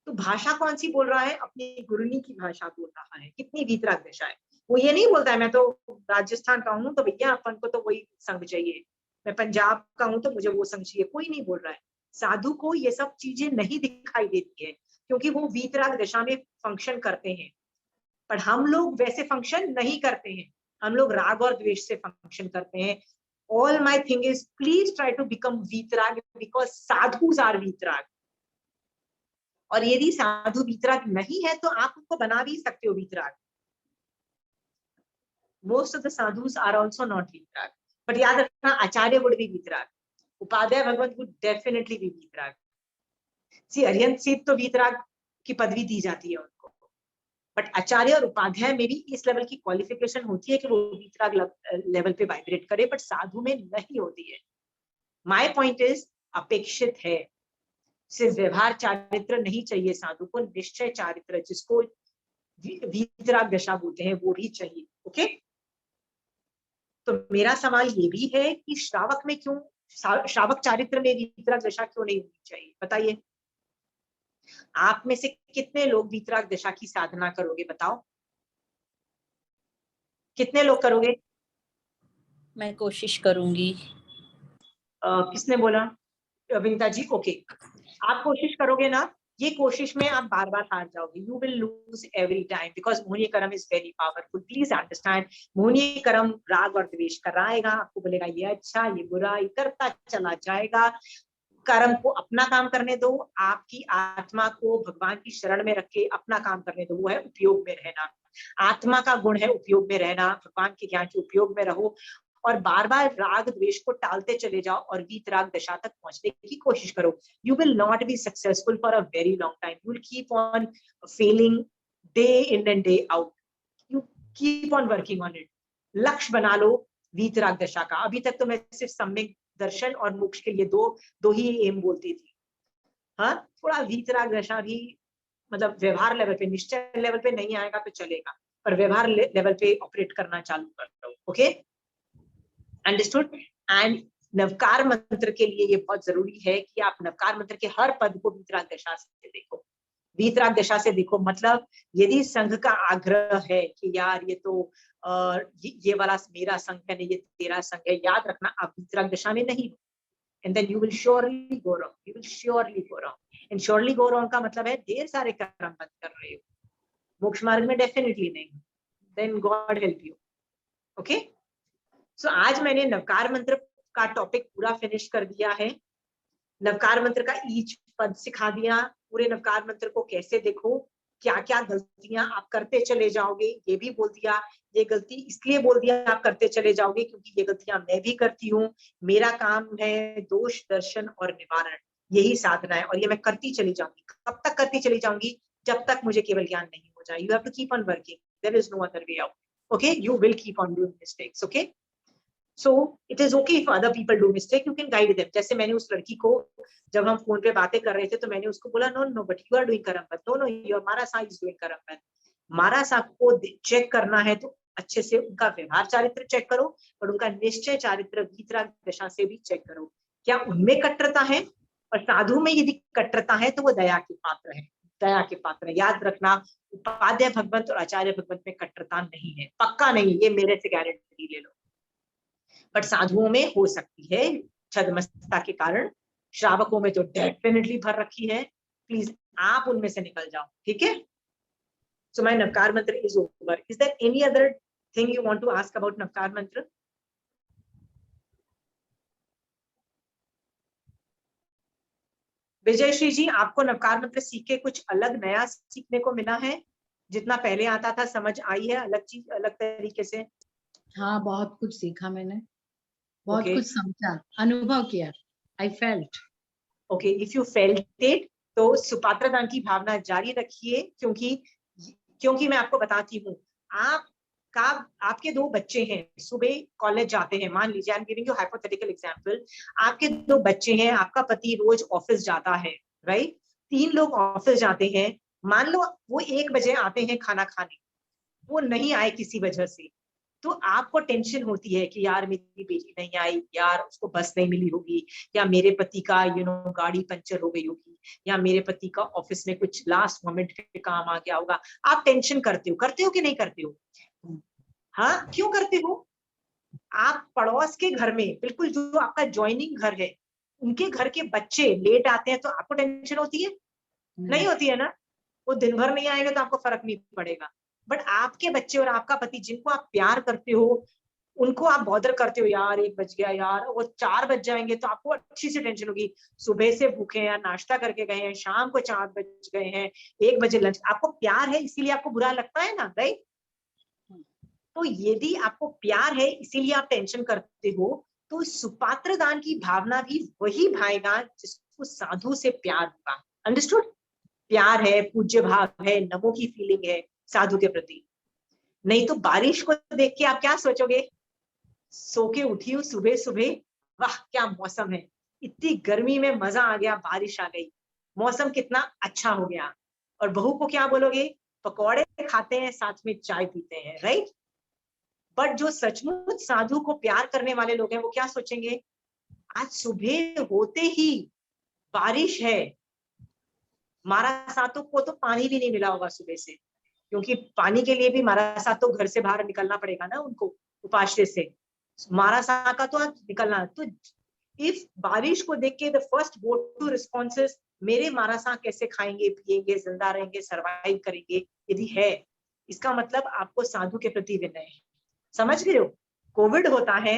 तो भाषा कौन सी बोल रहा है? अपनी गुरनी की भाषा बोल रहा है। कितनी वीतराग दशा है। वो ये नहीं बोलता है मैं तो राजस्थान का हूं तो भैया अपन को तो वही संघ चाहिए, मैं पंजाब का हूं तो मुझे वो संघ चाहिए। कोई नहीं बोल रहा है। साधु को ये सब चीजें नहीं दिखाई देती है, क्योंकि वो वीतराग दशा में फंक्शन करते हैं। पर हम लोग वैसे फंक्शन नहीं करते हैं, हम लोग राग और द्वेष से फंक्शन करते हैं। All my thing is, please try to become वीतराग, because sadhus are वीतराग। और यदि साधु वीतराग नहीं है तो आप उनको बना भी सकते हो वीतराग। Most of the sadhus are also not वीतराग, but याद रखना आचार्य would be वीतराग, उपाध्याय भगवत would definitely be वीतराग। सी अरिहंत सिद्ध तो वीतराग की पदवी दी जाती है उनको, बट आचार्य और उपाध्याय में भी इस लेवल की क्वालिफिकेशन होती है कि वो वीतराग लेवल पे वाइब्रेट करे, बट साधु में नहीं होती है। माय पॉइंट इज, अपेक्षित है। सिर्फ व्यवहार चारित्र नहीं चाहिए साधु को, निश्चय चारित्र, जिसको वीतराग दशा बोलते हैं, वो भी चाहिए। ओके, तो मेरा सवाल ये भी है कि श्रावक में क्यों, श्रावक चारित्र में वीतराग दशा क्यों नहीं होनी चाहिए? बताइए, आप में से कितने लोग वीतराग दशा की साधना करोगे? बताओ, कितने लोग करोगे? मैं कोशिश करूंगी। किसने बोला? विनीता जी, ओके। आप कोशिश करोगे ना, ये कोशिश में आप बार बार हार जाओगे। You will lose every time, because mohini karam is very powerful. Please understand, मोहिनी करम राग और द्वेष कराएगा, आपको बोलेगा ये अच्छा ये बुरा, ये करता चला जाएगा। कर्म को अपना काम करने दो, आपकी आत्मा को भगवान की शरण में रख के अपना काम करने दो, वो है उपयोग में रहना। आत्मा का गुण है उपयोग में रहना, भगवान के ज्ञान के उपयोग में रहो, और बार बार राग द्वेष को टालते चले जाओ और वीतराग दशा तक पहुंचने की कोशिश करो। You will not be successful for a very long time, you will keep on failing day in and day out. You keep on working on it. लक्ष्य बना लो वीतराग दशा का। अभी तक तो मैं सिर्फ सम्यक दर्शन और मोक्ष के लिए दो ही एम बोलती थी। हाँ, थोड़ा वीतराग दशा भी, मतलब व्यवहार लेवल पे, निश्चय लेवल पे नहीं आएगा तो चलेगा, पर व्यवहार लेवल पे ऑपरेट करना चालू कर दो। Okay, understood? And Navkar Mantra के लिए ये बहुत जरूरी है कि आप नवकार मंत्र के हर पद को वीतराग दशा से देखो। वीतराग दशा से देखो, मतलब यदि संघ का आग्रह है कि यार ये तो ये वाला मेरा संघ है, ये तेरा संघ है, याद रखना आप वीतराग दशा में नहीं हो, and then you will surely go wrong, you will surely go wrong, and surely go wrong का मतलब है ढेर सारे कर्म बंद कर रहे हो, मोक्ष मार्ग में डेफिनेटली नहीं, then God help you। Okay, so आज मैंने नवकार मंत्र का टॉपिक पूरा फिनिश कर दिया है। नवकार मंत्र का ईच पद सिखा दिया, पूरे नवकार मंत्र को कैसे देखो, क्या क्या गलतियां आप करते चले जाओगे ये भी बोल दिया। ये गलती इसलिए बोल दिया आप करते चले जाओगे क्योंकि ये गलतियां मैं भी करती हूँ। मेरा काम है दोष दर्शन और निवारण, यही साधना है, और ये मैं करती चली जाऊंगी। कब तक करती चली जाऊंगी? जब तक मुझे केवल ज्ञान नहीं हो जाए। You have to keep on working, there is no other way out. Okay, you will keep on doing mistakes. Okay, So it is okay if other people do mistake, you can guide them। जैसे मैंने उस लड़की को, जब हम फोन पे बातें कर रहे थे तो मैंने उसको बोला no but you are doing karamband, no your Marasa is doing karamband। Marasa को चेक करना है तो अच्छे से उनका व्यवहार चारित्र चेक करो, और उनका निश्चय चारित्र वीतराग दशा से भी चेक करो, क्या उनमें कट्टरता है। और साधु में यदि कट्टरता है तो वो दया के पात्र है, दया के पात्र है। याद रखना, उपाध्याय भगवंत और आचार्य भगवंत में कट्टरता नहीं है, पक्का नहीं, ये मेरे से गारंटी ले लो। बट साधुओं में हो सकती है छद्मस्ता के कारण, श्रावकों में तो डेफिनेटली भर रखी है। प्लीज आप उनमें से निकल जाओ, ठीक है? सो my Navkar Mantra is over. Is there any other thing you want to ask about Navkar Mantra? Vijayshri जी, आपको नवकार मंत्र सीख के कुछ अलग नया सीखने को मिला है? जितना पहले आता था समझ आई है अलग चीज, अलग तरीके से? हाँ, बहुत कुछ सीखा मैंने, बहुत Okay. कुछ समझा, अनुभव किया। I felt. Okay, if you felt it तो सुपात्र दान की भावना जारी रखिए, क्योंकि मैं आपको बताती हूँ, आपके 2 बच्चे हैं, सुबह कॉलेज जाते हैं, मान लीजिए, आई am giving you hypothetical example, आपके 2 बच्चे हैं, आपका पति रोज ऑफिस जाता है, राइट? 3 लोग ऑफिस जाते हैं, मान लो वो 1 बजे आते हैं खाना खाने, वो नहीं आए किसी वजह से, तो आपको टेंशन होती है कि यार मेरी बेटी नहीं आई, यार उसको बस नहीं मिली होगी, या मेरे पति का गाड़ी पंचर हो गई होगी, या मेरे पति का ऑफिस में कुछ लास्ट मोमेंट पे काम आ गया होगा। आप टेंशन करते हो कि नहीं करते हो? हाँ, क्यों करते हो? आप पड़ोस के घर में, बिल्कुल जो आपका ज्वाइनिंग घर है, उनके घर के बच्चे लेट आते हैं तो आपको टेंशन होती है? नहीं होती है ना? वो दिन भर नहीं आएगा तो आपको फर्क नहीं पड़ेगा, बट आपके बच्चे और आपका पति जिनको आप प्यार करते हो, उनको आप बॉदर करते हो, यार 1 बज गया, यार वो 4 बज जाएंगे, तो आपको अच्छी सी टेंशन होगी। सुबह से भूखे हैं, नाश्ता करके गए हैं, शाम को 4 बज गए हैं, 1 बजे लंच, आपको प्यार है इसीलिए आपको बुरा लगता है ना, राइट? तो यदि आपको प्यार है इसीलिए आप टेंशन करते हो, तो सुपात्र दान की भावना भी वही भाएगा जिसको साधु से प्यार होगा। अंडरस्टूड? प्यार है, पूज्य भाव है, नमो की फीलिंग है साधु के प्रति। नहीं तो बारिश को देख के आप क्या सोचोगे? सो के उठी हूँ सुबह सुबह, वाह क्या मौसम है, इतनी गर्मी में मजा आ गया, बारिश आ गई, मौसम कितना अच्छा हो गया। और बहू को क्या बोलोगे? पकौड़े खाते हैं, साथ में चाय पीते हैं, राइट? बट जो सचमुच साधु को प्यार करने वाले लोग हैं, वो क्या सोचेंगे? आज सुबह होते ही बारिश है, महाराज को तो पानी भी नहीं मिला होगा सुबह से, क्योंकि पानी के लिए भी महाराज तो घर से बाहर निकलना पड़ेगा ना उनको, उपाश्रय से। महाराज का तो आज निकलना, तो इफ बारिश को देख के the first go to responses, मेरे महाराज कैसे खाएंगे पिएंगे, जिंदा रहेंगे, सरवाइव करेंगे, यदि है, इसका मतलब आपको साधु के प्रति विनय है। समझ गए हो? कोविड होता है,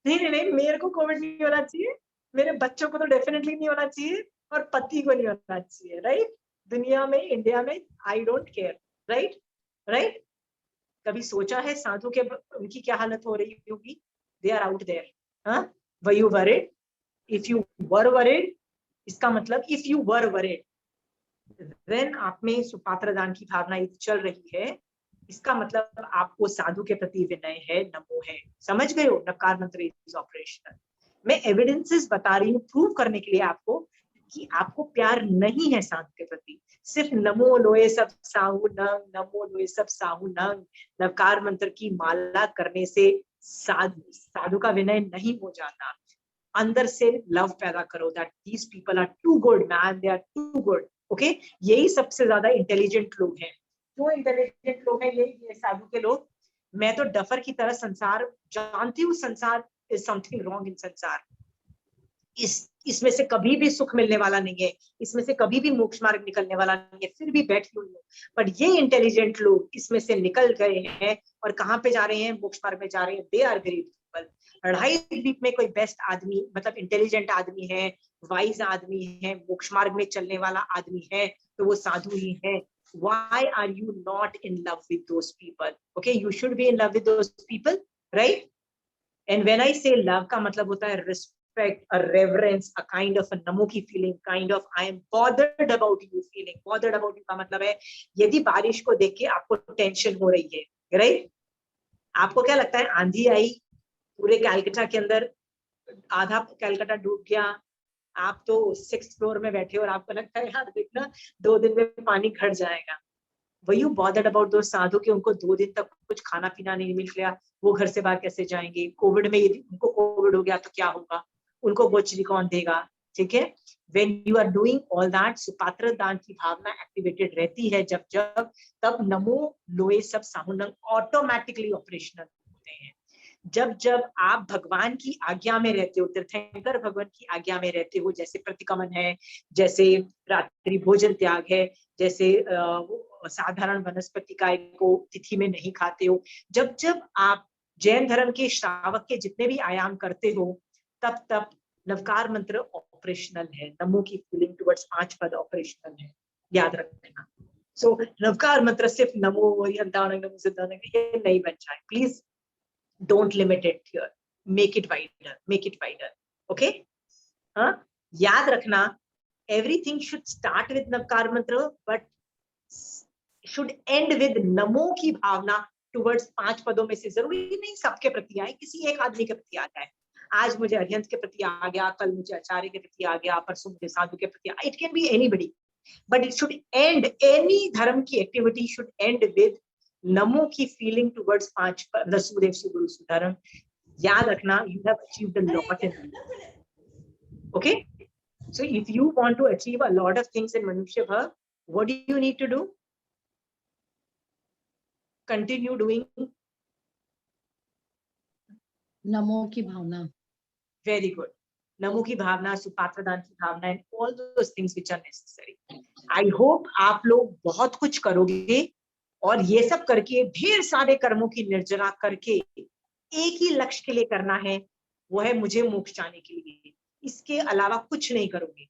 नहीं नहीं नहीं, मेरे को कोविड नहीं होना चाहिए, मेरे बच्चों को तो डेफिनेटली नहीं होना चाहिए, और पति को नहीं होना चाहिए, राइट? दुनिया में, इंडिया में, I don't care, right? Right? कभी सोचा है साधु के उनकी क्या हालत हो रही होगी? They are out there. हाँ, were you worried? If you were worried, इसका मतलब if you were worried, then आप में सुपात्र दान की भावना यदि चल रही है, इसका मतलब आपको साधु के प्रति विनय है, नमो है। समझ गए हो? नकार मंत्र इज ऑपरेशनल। मैं एविडेंसेस बता रही हूँ प्रूव करने के लिए आपको कि आपको प्यार नहीं है साधु के प्रति। सिर्फ नमो लोए सब साहू नंग, नमो लोए सब साहू नंग, नवकार मंत्र की माला करने से साधु का विनय नहीं हो जाता। अंदर से लव पैदा करो, that these people are too good man, they are too good. Okay, यही सबसे ज्यादा इंटेलिजेंट लोग हैं। क्यों इंटेलिजेंट लोग हैं ये साधु के लोग? मैं तो डफर की तरह संसार जानती हूँ, संसार इज समथिंग रॉन्ग इन संसार, इसमें से कभी भी सुख मिलने वाला नहीं है, इसमें से कभी भी मोक्ष मार्ग निकलने वाला नहीं है, फिर भी बैठी हुई हूँ। बट ये इंटेलिजेंट लोग इसमें से निकल गए हैं, और कहाँ पे जा रहे हैं? मोक्ष मार्ग में जा रहे हैं। They are great people. अढ़ाई द्वीप में कोई बेस्ट आदमी, मतलब इंटेलिजेंट आदमी है, वाइज आदमी है, मोक्ष मार्ग में चलने वाला आदमी है, तो वो साधु ही है। Why are you not in love with those people? Okay, you should be in love with those people, right? And when I say love का मतलब होता है respect, a reverence, a kind of a namo की feeling, kind of I am bothered about you feeling. Bothered about you का मतलब है यदि बारिश को देख के आपको टेंशन हो रही है, right? आपको क्या लगता है? आंधी आई, पूरे कैलकाटा के अंदर आधा कैलकाटा डूब गया, आप तो 6th फ्लोर में बैठे हो और आपको लगता है यार देखना 2 दिन में पानी घट जाएगा। Were you bothered about those साधु के उनको 2 दिन तक कुछ खाना पीना नहीं मिल गया, वो घर से बाहर कैसे जाएंगे? कोविड में यदि उनको कोविड हो गया तो क्या होगा? उनको गोचरी कौन देगा? ठीक है, when you are doing all that, सुपात्र दान की भावना एक्टिवेटेड रहती है जब जब, तब नमो लोए सब साहुनंग ऑटोमेटिकली ऑपरेशनल होते हैं। जब जब आप भगवान की आज्ञा में रहते हो, तीर्थंकर भगवान की आज्ञा में रहते हो, जैसे प्रतिक्रमण है, जैसे रात्रि भोजन त्याग है, जैसे साधारण वनस्पति काय को तिथि में नहीं खाते हो, जब जब आप जैन धर्म के श्रावक के जितने भी आयाम करते हो, तब तब नवकार मंत्र ऑपरेशनल है, नमो की फीलिंग टुवर्ड्स 5 पद ऑपरेशनल है, याद रखना। सो नवकार मंत्र सिर्फ नमो नमो सिद्धांत ये नहीं बन जाए, please don't limit it here, make it wider, okay. हाँ, याद रखना everything should start with Navkar मंत्र but should end with नमो की भावना टुवर्ड्स 5 पदों में से। जरूरी नहीं सबके प्रति आए, किसी एक आदमी के प्रति आ जाए। आज मुझे अरिहंत के प्रति आ गया, कल मुझे आचार्य के प्रति आ गया, परसों मुझे साधु के प्रति, it can be anybody, but it should and, any धर्म की एक्टिविटी शुड एंड विद नमो की फीलिंग टुवर्ड्स 5 वसुदेव सुगुरु सुधर्म। याद रखना, you have achieved a lot in life, okay. So if you want to achieve a lot of things in Manusha Bhav, what do you need to do? Continue doing नमो की भावना। very good. नमो की भावना, सुपात्रदान की भावना, and all those things which are necessary. I hope आप लोग बहुत कुछ करोगे और ये सब करके ढेर सारे कर्मों की निर्जरा करके एक ही लक्ष्य के लिए करना है, वो है मुझे मोक्ष जाने के लिए। इसके अलावा कुछ नहीं करोगे।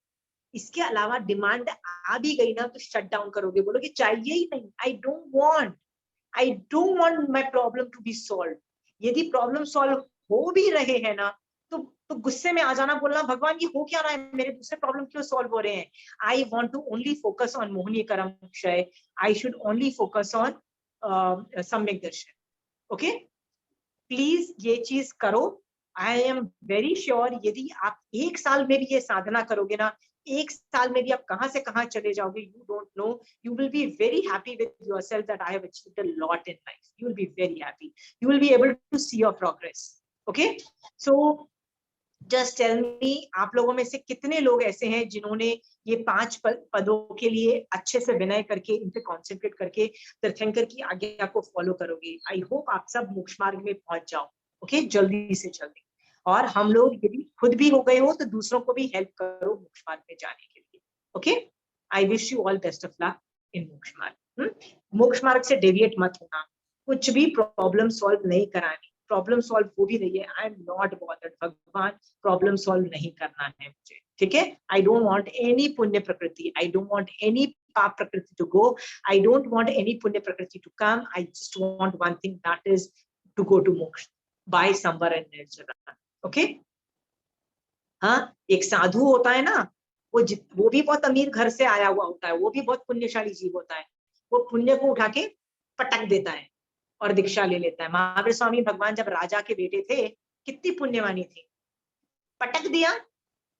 इसके अलावा डिमांड आ भी गई ना तो शट डाउन करोगे, बोलोगे चाहिए ही नहीं, I don't want my problem to be solve. यदि प्रॉब्लम सॉल्व हो भी रहे हैं ना तो गुस्से में आ जाना, बोलना भगवान ये हो क्या रहा है, मेरे दूसरे प्रॉब्लम क्यों सॉल्व हो रहे हैं। I want to only focus on मोहिनी करम क्षय, I should only focus on सम्यक दर्शन, ओके। प्लीज ये चीज करो। आई एम वेरी श्योर यदि आप 1 साल में भी ये साधना करोगे ना, 1 साल में भी आप कहां से कहां चले जाओगे, you don't know, you will be very happy with yourself that I have achieved a lot in life. You will be very happy, you will be able to see your progress, okay. So just tell me, आप लोगों में से कितने लोग ऐसे हैं जिन्होंने ये 5 पदों के लिए अच्छे से विनय करके, इन पे कॉन्सेंट्रेट करके तीर्थंकर की आज्ञा को फॉलो करोगे। आई होप आप सब मोक्ष मार्ग में पहुंच जाओ, ओके, जल्दी से जल्दी। और हम लोग यदि खुद भी हो गए हो तो दूसरों को भी हेल्प करो मोक्ष मार्ग में जाने के लिए, okay. I wish you all best of luck in moksha marg. मोक्ष मार्ग से डेविएट मत होना, कुछ भी प्रॉब्लम सॉल्व नहीं करानी। प्रॉब्लम सॉल्व हो भी रही है, आई एम नॉट बॉदर्ड, भगवान प्रॉब्लम सॉल्व नहीं करना है मुझे, ठीक है। आई डोंट वांट एनी पुण्य प्रकृति, आई डोंट वांट एनी पाप प्रकृति to go, I don't want any पुण्य प्रकृति to come, I just want one thing, that is to go to मोक्ष बाय संवर एंड निर्जरा, ओके। हाँ, एक साधु होता है ना, वो भी बहुत अमीर घर से आया हुआ होता है, वो भी बहुत पुण्यशाली जीव होता है, वो पुण्य को उठा के पटक देता है और दीक्षा ले लेता है। महावीर स्वामी भगवान जब राजा के बेटे थे, कितनी पुण्यवानी थी, पटक दिया,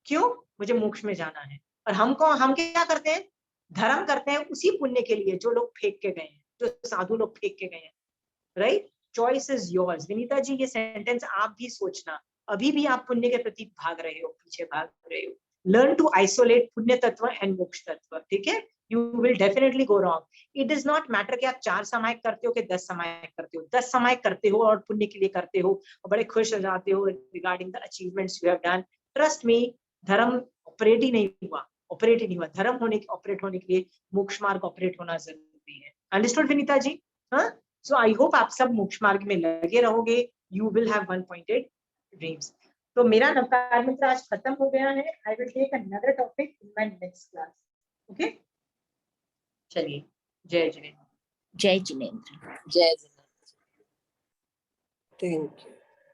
क्यों, मुझे मोक्ष में जाना है। और हम क्या करते हैं, धर्म करते हैं उसी पुण्य के लिए जो लोग फेंक के गए हैं, जो साधु लोग फेंक के गए हैं, right. Choice is yours. Vinita ji, ये सेंटेंस आप भी सोचना, अभी भी आप पुण्य के प्रति भाग रहे हो, पीछे भाग रहे हो। लर्न टू आइसोलेट पुण्य तत्व एंड मोक्ष तत्व, ठीक है। You will definitely go wrong. It does not matter कि आप 4 समायक करते हो कि 10 समायक करते हो। 10 समायक करते हो और पुण्य के लिए करते हो और बड़े खुश हो जाते हो regarding the achievements you have done. Trust me, धर्म ऑपरेट ही नहीं हुआ। धर्म ऑपरेट होने के लिए मोक्ष मार्ग ऑपरेट होना जरूरी है। अंडरस्टूड विनीता जी? हाँ, सो आई होप आप सब मोक्ष मार्ग में लगे रहोगे। You will have one pointed dreams. तो मेरा नवकार मंत्र आज खत्म हो गया है। I will take another topic in my next class, okay. चलिए, जय जिनेंद्र। जय जिनेंद्र। Thank you.